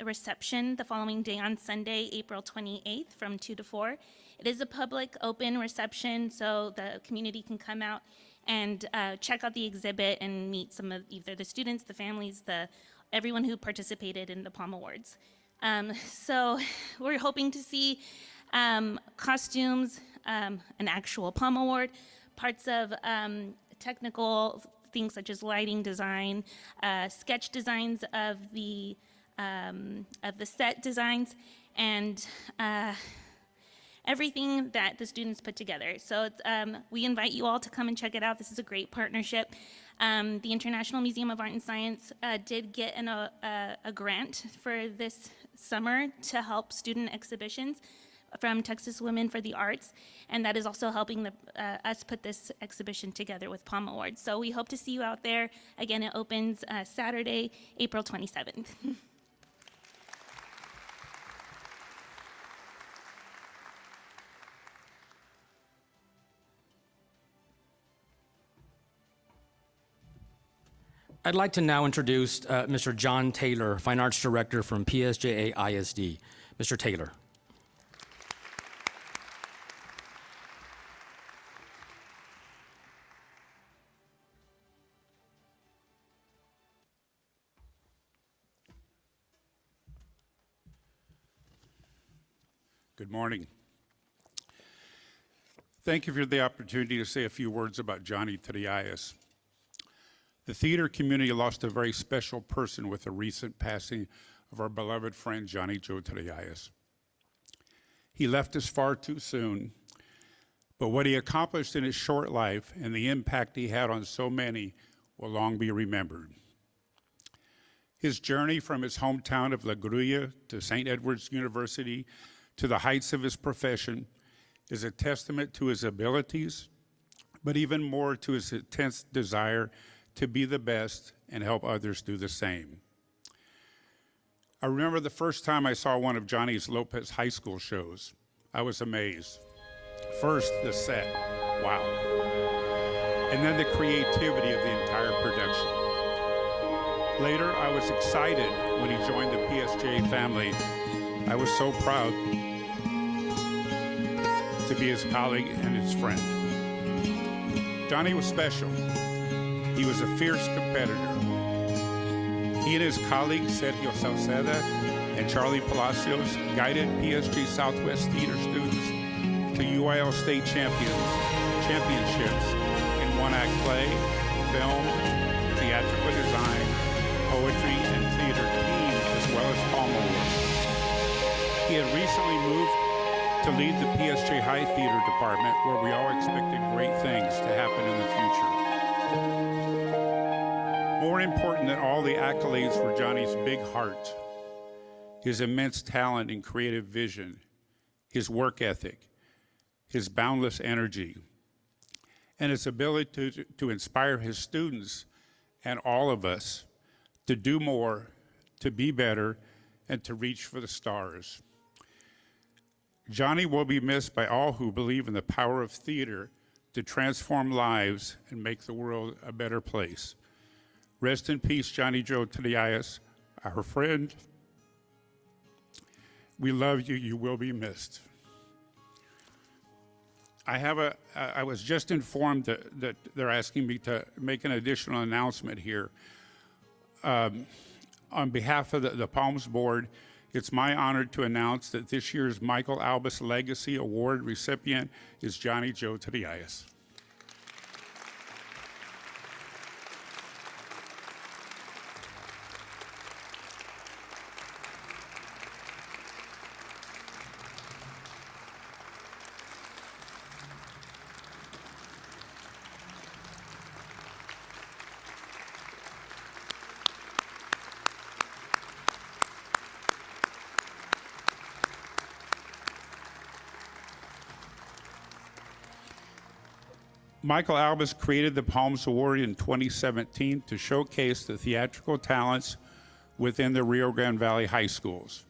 reception the following day on Sunday, April 28th from 2 to 4. It is a public open reception, so the community can come out and check out the exhibit and meet some of either the students, the families, everyone who participated in the Palm Awards. So we're hoping to see costumes, an actual Palm Award, parts of technical things such as lighting design, sketch designs of the set designs, and everything that the students put together. So we invite you all to come and check it out. This is a great partnership. The International Museum of Art and Science did get a grant for this summer to help student exhibitions from Texas Women for the Arts, and that is also helping us put this exhibition together with Palm Awards. So we hope to see you out there. Again, it opens Saturday, April 27th. I'd like to now introduce Mr. John Taylor, Fine Arts Director from PSJA ISD. Mr. Taylor. Good morning. Thank you for the opportunity to say a few words about Johnny Tirias. The theater community lost a very special person with the recent passing of our beloved friend Johnny Joe Tirias. He left us far too soon, but what he accomplished in his short life and the impact he had on so many will long be remembered. His journey from his hometown of La Grulla to St. Edward's University to the heights of his profession is a testament to his abilities, but even more to his intense desire to be the best and help others do the same. I remember the first time I saw one of Johnny's Lopez High School shows. I was amazed. First, the set, wow. And then the creativity of the entire production. Later, I was excited when he joined the PSJ family. I was so proud to be his colleague and his friend. Johnny was special. He was a fierce competitor. He and his colleagues, Sergio Salceda and Charlie Palacios, guided PSG Southwest Theater students to UIL state championships in one-act play, film, theatrical design, poetry, and theater teams, as well as Palm Awards. He had recently moved to lead the PSG High Theater Department, where we all expected great things to happen in the future. More important than all the accolades were Johnny's big heart, his immense talent and creative vision, his work ethic, his boundless energy, and his ability to inspire his students and all of us to do more, to be better, and to reach for the stars. Johnny will be missed by all who believe in the power of theater to transform lives and make the world a better place. Rest in peace, Johnny Joe Tirias, our friend. We love you. You will be missed. I was just informed that they're asking me to make an additional announcement here. On behalf of the Palms Board, it's my honor to announce that this year's Michael Albus Legacy Award recipient is Johnny Joe Tirias. Michael Albus created the Palms Award in 2017 to showcase the theatrical talents within the Rio Grande Valley high schools.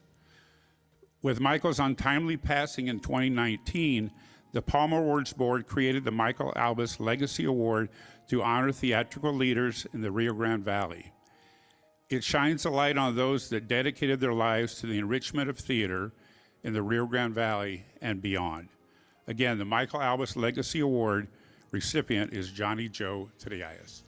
With Michael's untimely passing in 2019, the Palm Awards Board created the Michael Albus Legacy Award to honor theatrical leaders in the Rio Grande Valley. It shines a light on those that dedicated their lives to the enrichment of theater in the Rio Grande Valley and beyond. Again, the Michael Albus Legacy Award recipient is Johnny Joe Tirias.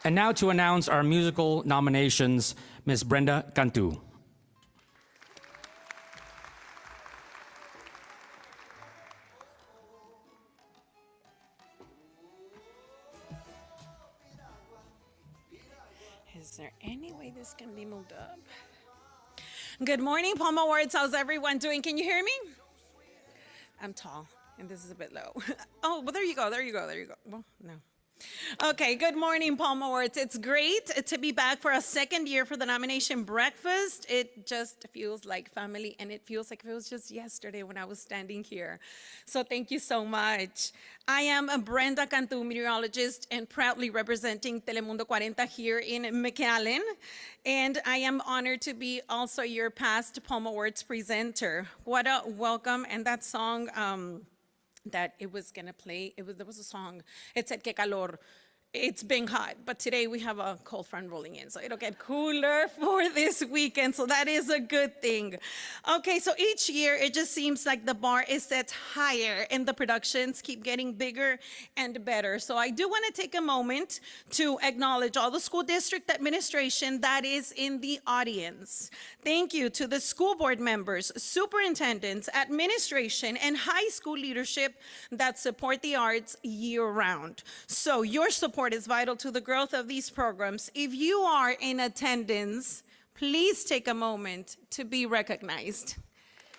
And now to announce our musical nominations, Ms. Brenda Cantu. Is there any way this can be moved up? Good morning, Palm Awards. How's everyone doing? Can you hear me? I'm tall, and this is a bit low. Oh, well, there you go. Well, no. Okay, good morning, Palm Awards. It's great to be back for a second year for the nomination breakfast. It just feels like family, and it feels like it was just yesterday when I was standing here. So thank you so much. I am a Brenda Cantu, meteorologist, and proudly representing Telemundo 40 here in McAllen. And I am honored to be also your past Palm Awards presenter. What a welcome, and that song, that it was gonna play. There was a song. It said "Que calor." It's been hot, but today we have a cold front rolling in, so it'll get cooler for this weekend, so that is a good thing. Okay, so each year it just seems like the bar is set higher and the productions keep getting bigger and better. So I do want to take a moment to acknowledge all the school district administration that is in the audience. Thank you to the school board members, superintendents, administration, and high school leadership that support the arts year-round. So your support is vital to the growth of these programs. If you are in attendance, please take a moment to be recognized.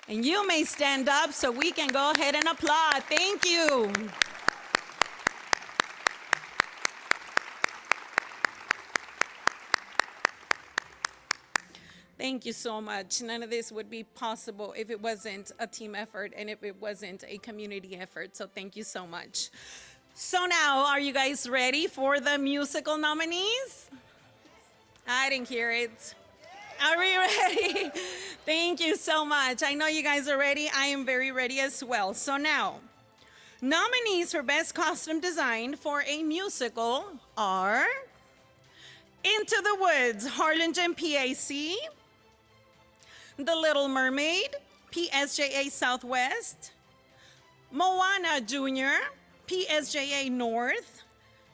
And you may stand up so we can go ahead and applaud. Thank you. Thank you so much. None of this would be possible if it wasn't a team effort and if it wasn't a community effort. So thank you so much. So now, are you guys ready for the musical nominees? I didn't hear it. Are we ready? Thank you so much. I know you guys are ready. I am very ready as well. So now, nominees for Best Costume Design for a Musical are Into the Woods, Harlingen, PAC, The Little Mermaid, PSJA Southwest, Moana Jr., PSJA North,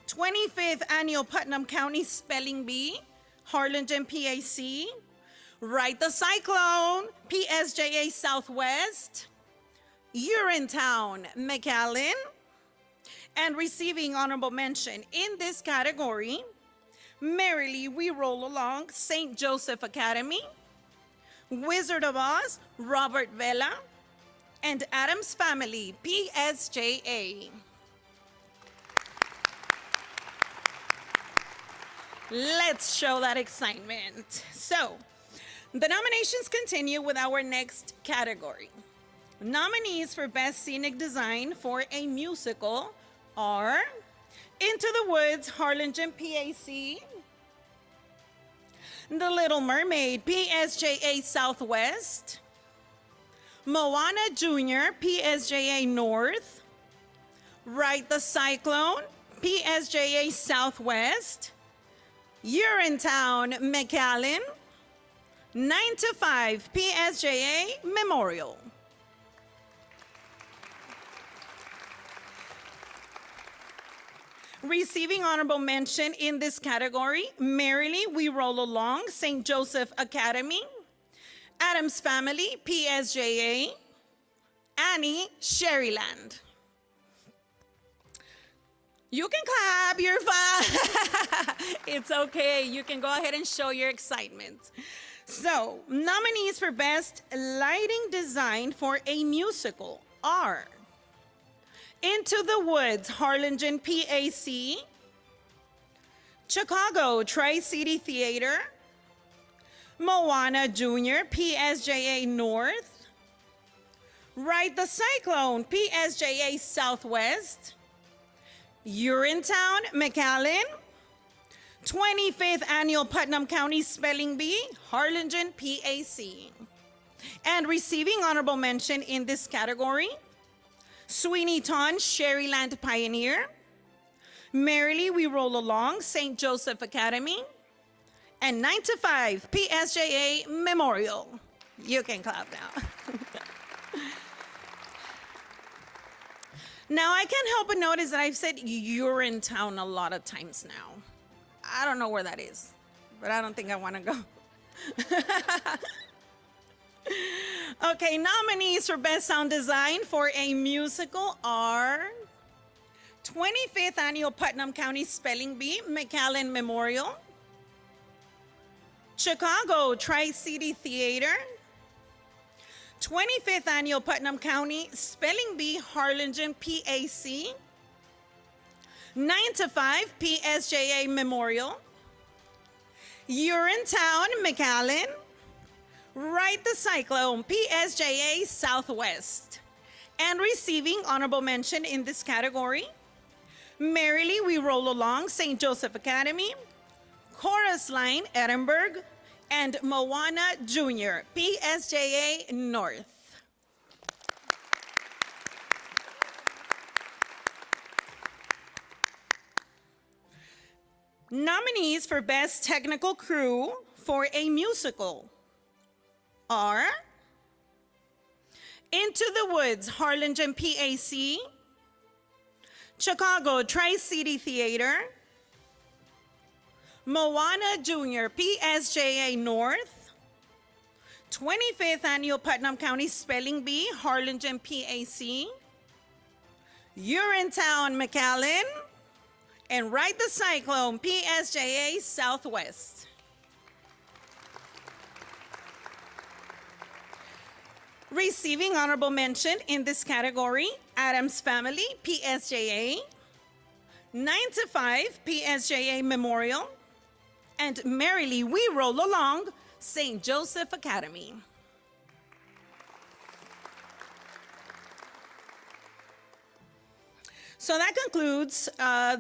25th Annual Putnam County Spelling Bee, Harlingen, PAC, Ride the Cyclone, PSJA Southwest, Urinetown, McAllen, and receiving honorable mention in this category, Merrily We Roll Along, St. Joseph Academy, Wizard of Oz, Robert Vela, and Adam's Family, PSJA. Let's show that excitement. So, the nominations continue with our next category. Nominees for Best Scenic Design for a Musical are Into the Woods, Harlingen, PAC, The Little Mermaid, PSJA Southwest, Moana Jr., PSJA North, Ride the Cyclone, PSJA Southwest, Urinetown, McAllen, 9 to 5, PSJA Memorial. Receiving honorable mention in this category, Merrily We Roll Along, St. Joseph Academy, Adam's Family, PSJA, Annie, Sherryland. You can clap, you're fine. It's okay, you can go ahead and show your excitement. So, nominees for Best Lighting Design for a Musical are Into the Woods, Harlingen, PAC, Chicago Tri-City Theater, Moana Jr., PSJA North, Ride the Cyclone, PSJA Southwest, Urinetown, McAllen, 25th Annual Putnam County Spelling Bee, Harlingen, PAC. And receiving honorable mention in this category, Sweeney Todd, Sherryland Pioneer, Merrily We Roll Along, St. Joseph Academy, and 9 to 5, PSJA Memorial. You can clap now. Now, I can't help but notice that I've said Urinetown a lot of times now. I don't know where that is, but I don't think I want to go. Okay, nominees for Best Sound Design for a musical are 25th Annual Putnam County Spelling Bee McAllen Memorial, Chicago Tri-City Theater, 25th Annual Putnam County Spelling Bee Harlingen PAC, 9 to 5 PSJA Memorial, Urinetown McAllen, Right the Cyclone PSJA Southwest. And receiving honorable mention in this category, Merrily We Roll Along St. Joseph Academy, Chorus Line Edinburgh, and Moana Jr. PSJA North. Nominees for Best Technical Crew for a musical are Into the Woods, Harlingen PAC, Chicago Tri-City Theater, Moana Jr. PSJA North, 25th Annual Putnam County Spelling Bee Harlingen PAC, Urinetown McAllen, and Right the Cyclone PSJA Southwest. Receiving honorable mention in this category, Adams Family, PSJA, 9 to 5, PSJA Memorial, and Merrily We Roll Along, St. Joseph Academy. So that concludes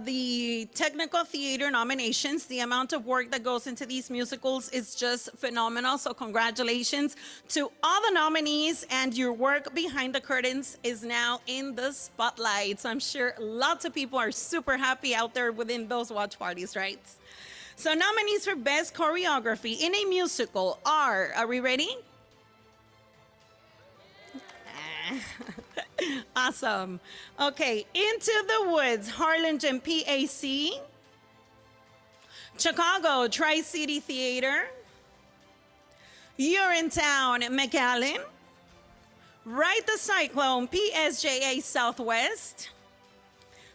the technical theater nominations. The amount of work that goes into these musicals is just phenomenal. So congratulations to all the nominees, and your work behind the curtains is now in the spotlight. So I'm sure lots of people are super happy out there within those watch parties, right? So nominees for Best Choreography in a Musical are we ready? Awesome. Okay, Into the Woods, Harlingen PAC, Chicago Tri-City Theater, Urinetown McAllen, Right the Cyclone PSJA Southwest,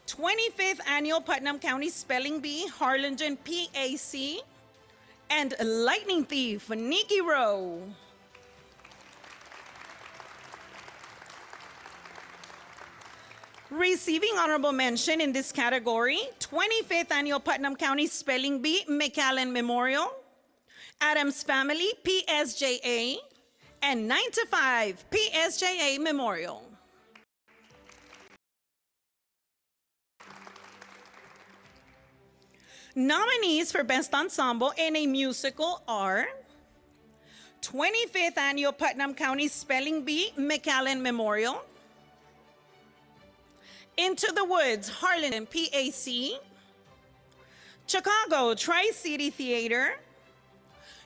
25th Annual Putnam County Spelling Bee Harlingen PAC, and Lightning Thief Nikki Rowe. Receiving honorable mention in this category, 25th Annual Putnam County Spelling Bee McAllen Memorial, Adams Family PSJA, and 9 to 5 PSJA Memorial. Nominees for Best Ensemble in a Musical are 25th Annual Putnam County Spelling Bee McAllen Memorial, Into the Woods, Harlingen PAC, Chicago Tri-City Theater,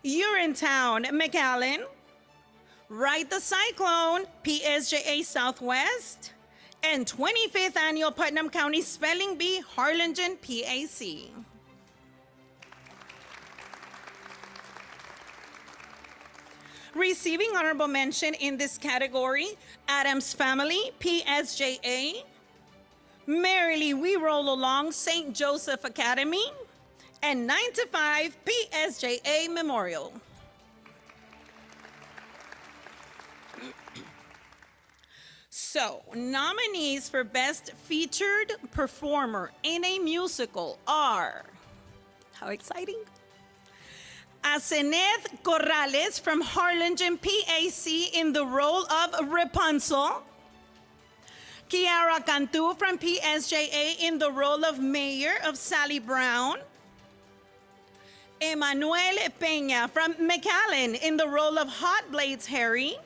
Urinetown McAllen, Right the Cyclone PSJA Southwest, and 25th Annual Putnam County Spelling Bee Harlingen PAC. Receiving honorable mention in this category, Adams Family PSJA, Merrily We Roll Along St. Joseph Academy, and 9 to 5 PSJA Memorial. So, nominees for Best Featured Performer in a Musical are, how exciting, Aseneth Corrales from Harlingen PAC in the role of Rapunzel, Kiara Cantu from PSJA in the role of Mayor of Sally Brown, Emmanuel Peña from McAllen in the role of Hot Blades Harry,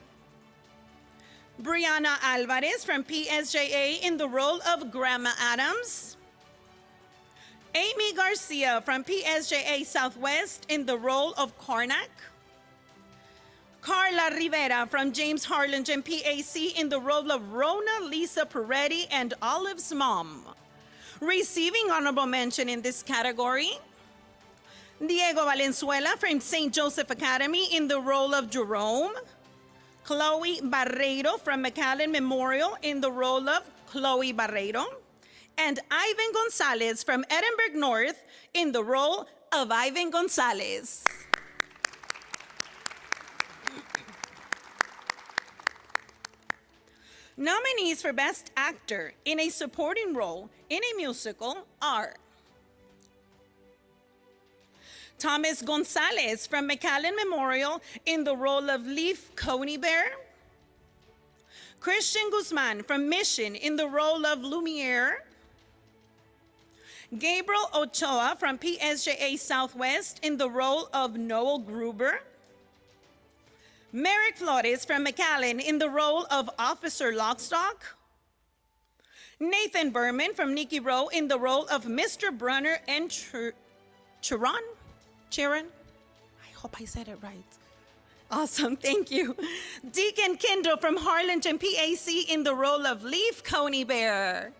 Brianna Alvarez from PSJA in the role of Grandma Adams, Amy Garcia from PSJA Southwest in the role of Karnak, Carla Rivera from James Harlingen PAC in the role of Rona Lisa Peretti and Olive's mom. Receiving honorable mention in this category, Diego Valenzuela from St. Joseph Academy in the role of Jerome. Chloe Barreiro from McAllen Memorial in the role of Chloe Barreiro. And Ivan Gonzalez from Edinburgh North in the role of Ivan Gonzalez. Nominees for Best Actor in a Supporting Role in a Musical are Thomas Gonzalez from McAllen Memorial in the role of Leaf Conybeare. Christian Guzman from Mission in the role of Lumiere. Gabriel Ochoa from PSJA Southwest in the role of Noel Gruber. Merrick Flores from McAllen in the role of Officer Lockstock. Nathan Berman from Nikki Rowe in the role of Mr. Brunner and Chiron? I hope I said it right. Awesome, thank you. Deacon Kindle from Harlingen, PAC in the role of Leaf Conybeare.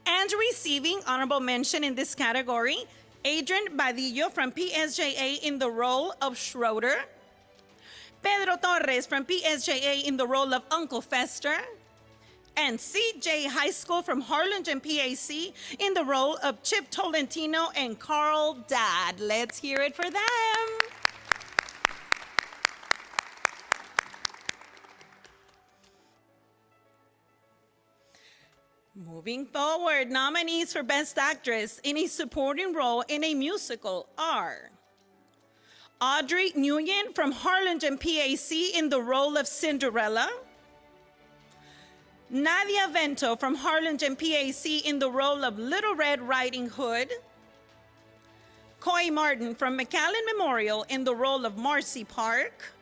And receiving honorable mention in this category, Adrian Badillo from PSJA in the role of Schroeder. Pedro Torres from PSJA in the role of Uncle Fester. And CJ High School from Harlingen, PAC in the role of Chip Tolentino and Carl Dad. Let's hear it for them. Moving forward, nominees for Best Actress in a Supporting Role in a Musical are Audrey Nguyen from Harlingen, PAC in the role of Cinderella. Nadia Vento from Harlingen, PAC in the role of Little Red Riding Hood. Coy Martin from McAllen Memorial in the role of Marcy Park.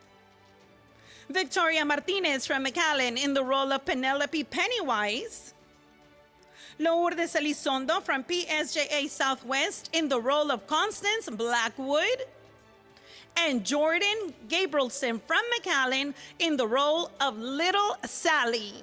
Victoria Martinez from McAllen in the role of Penelope Pennywise. Lourdes Elizondo from PSJA Southwest in the role of Constance Blackwood. And Jordan Gabrielson from McAllen in the role of Little Sally.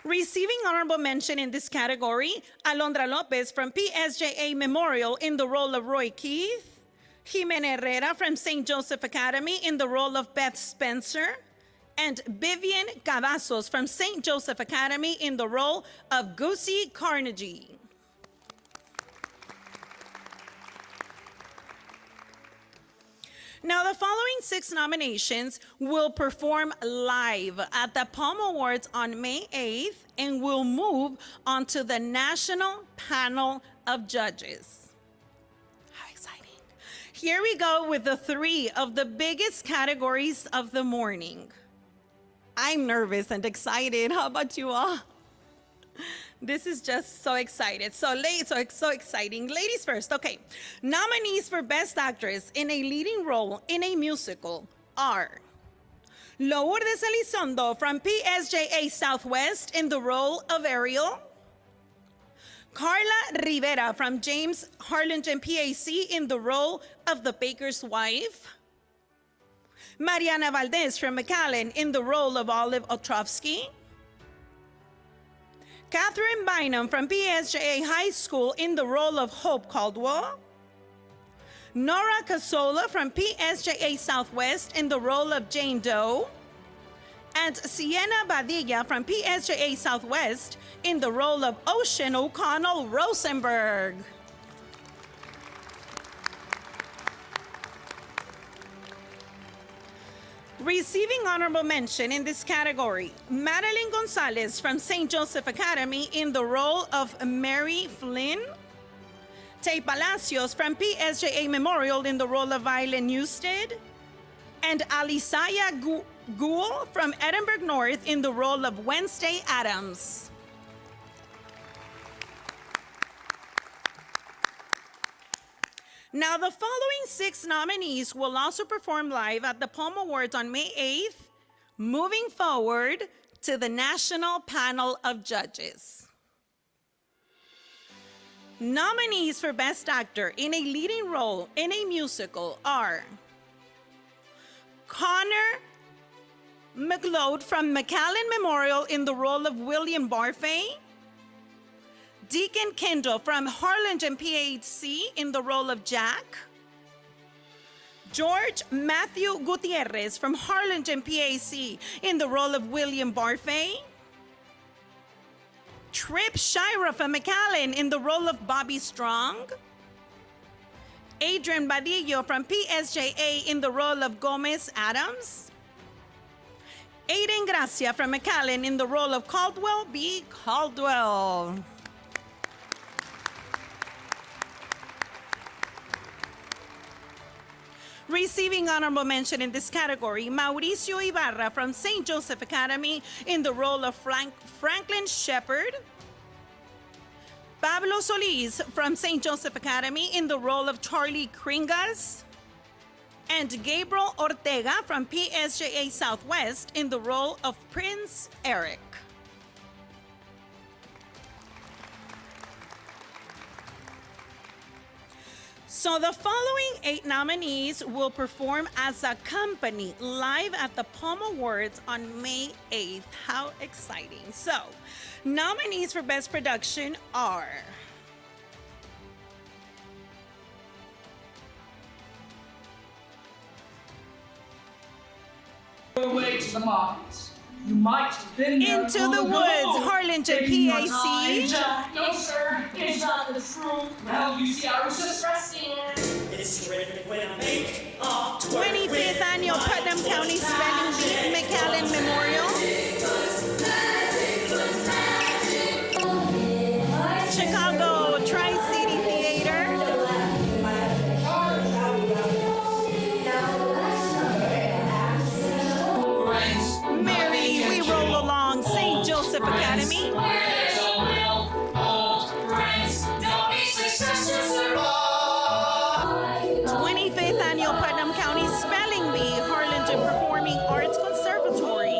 Receiving honorable mention in this category, Alondra Lopez from PSJA Memorial in the role of Roy Keith. Jimena Herrera from St. Joseph Academy in the role of Beth Spencer. And Vivian Cavazos from St. Joseph Academy in the role of Goosey Carnegie. Now, the following 6 nominations will perform live at the Palm Awards on May 8th and will move on to the National Panel of Judges. How exciting. Here we go with the 3 of the biggest categories of the morning. I'm nervous and excited. How about you all? This is just so excited. So exciting. Ladies first. Okay. Nominees for Best Actress in a Leading Role in a Musical are Lourdes Elizondo from PSJA Southwest in the role of Ariel. Carla Rivera from James Harlingen, PAC in the role of the Baker's Wife. Mariana Valdez from McAllen in the role of Olive Otrovsky. Catherine Bynum from PSJA High School in the role of Hope Caldwell. Nora Casola from PSJA Southwest in the role of Jane Doe. And Sienna Badilla from PSJA Southwest in the role of Ocean O'Connell Rosenberg. Receiving honorable mention in this category, Madeline Gonzalez from St. Joseph Academy in the role of Mary Flynn. Tay Palacios from PSJA Memorial in the role of Violet Newstead. And Alisaya Gould from Edinburgh North in the role of Wednesday Adams. Now, the following 6 nominees will also perform live at the Palm Awards on May 8th, moving forward to the National Panel of Judges. Nominees for Best Actor in a Leading Role in a Musical are Connor McLeod from McAllen Memorial in the role of William Barfay. Deacon Kendall from Harlingen, PAC in the role of Jack. George Matthew Gutierrez from Harlingen, PAC in the role of William Barfay. Trip Shira from McAllen in the role of Bobby Strong. Adrian Badillo from PSJA in the role of Gomez Adams. Aiden Gracia from McAllen in the role of Caldwell B. Caldwell. Receiving honorable mention in this category, Mauricio Ibarra from St. Joseph Academy in the role of Franklin Shepard. Pablo Solis from St. Joseph Academy in the role of Charlie Kringas. And Gabriel Ortega from PSJA Southwest in the role of Prince Eric. So the following 8 nominees will perform as a company live at the Palm Awards on May 8th. How exciting. So, nominees for Best Production are Way to the market. You might have been there Into the Woods, Harlingen, PAC. No, sir, it's not the truth. Well, you see, I was just resting. It's terrific when I make up. 25th Annual Putnam County Spelling Bee McAllen Memorial. Chicago Tri-City Theater. Mary, we roll along, St. Joseph Academy. 25th Annual Putnam County Spelling Bee, Harlingen Performing Arts Conservatory.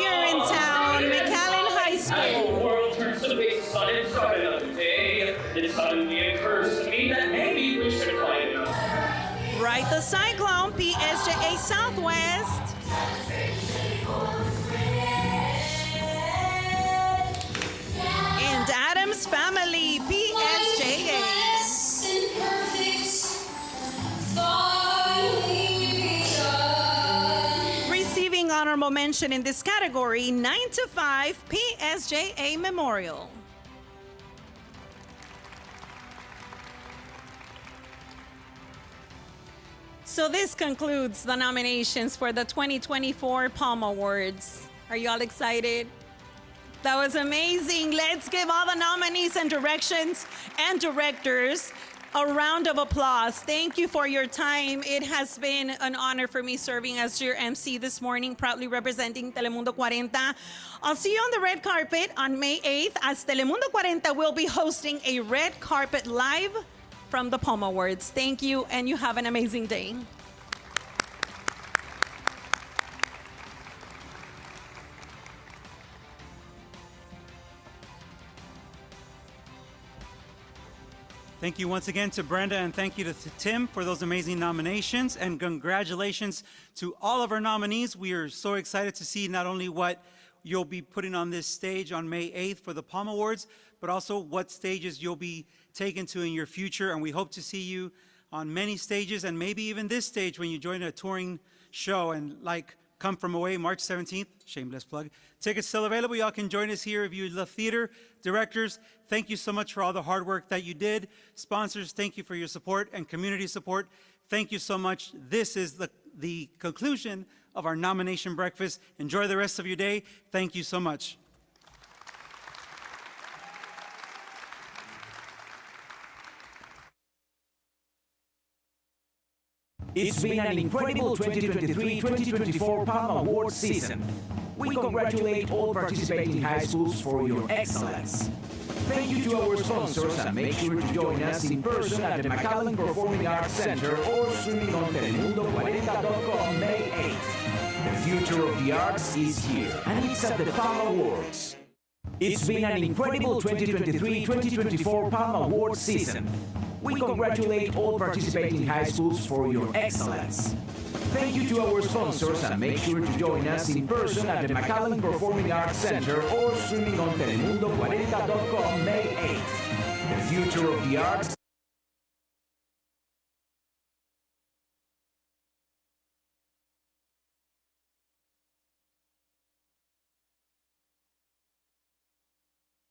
You're in town, McAllen High School. The world turns to the big sun and start another day. It suddenly occurs to me that maybe we should find out. Right the Cyclone, PSJA Southwest. And Adams Family, PSJA. Receiving honorable mention in this category, 9 to 5 PSJA Memorial. So this concludes the nominations for the 2024 Palm Awards. Are you all excited? That was amazing. Let's give all the nominees and directions and directors a round of applause. Thank you for your time. It has been an honor for me serving as your MC this morning, proudly representing Telemundo 40. I'll see you on the red carpet on May 8th as Telemundo 40 will be hosting a red carpet live from the Palm Awards. Thank you, and you have an amazing day. Thank you once again to Brenda, and thank you to Tim for those amazing nominations, and congratulations to all of our nominees. We are so excited to see not only what you'll be putting on this stage on May 8th for the Palm Awards, but also what stages you'll be taken to in your future, and we hope to see you on many stages, and maybe even this stage when you join a touring show, and like Come From Away, March 17th, shameless plug. Tickets still available. Y'all can join us here if you love theater. Directors, thank you so much for all the hard work that you did. Sponsors, thank you for your support, and community support. Thank you so much. This is the conclusion of our nomination breakfast. Enjoy the rest of your day. Thank you so much. It's been an incredible 2023-2024 Palm Awards season. We congratulate all participating high schools for your excellence. Thank you to our sponsors, and make sure to join us in person at the McAllen Performing Arts Center or streaming on Telemundo40.com May 8th. The future of the arts is here, and it's at the Palm Awards. It's been an incredible 2023-2024 Palm Awards season. We congratulate all participating high schools for your excellence. Thank you to our sponsors, and make sure to join us in person at the McAllen Performing Arts Center or streaming on Telemundo40.com May 8th. The future of the arts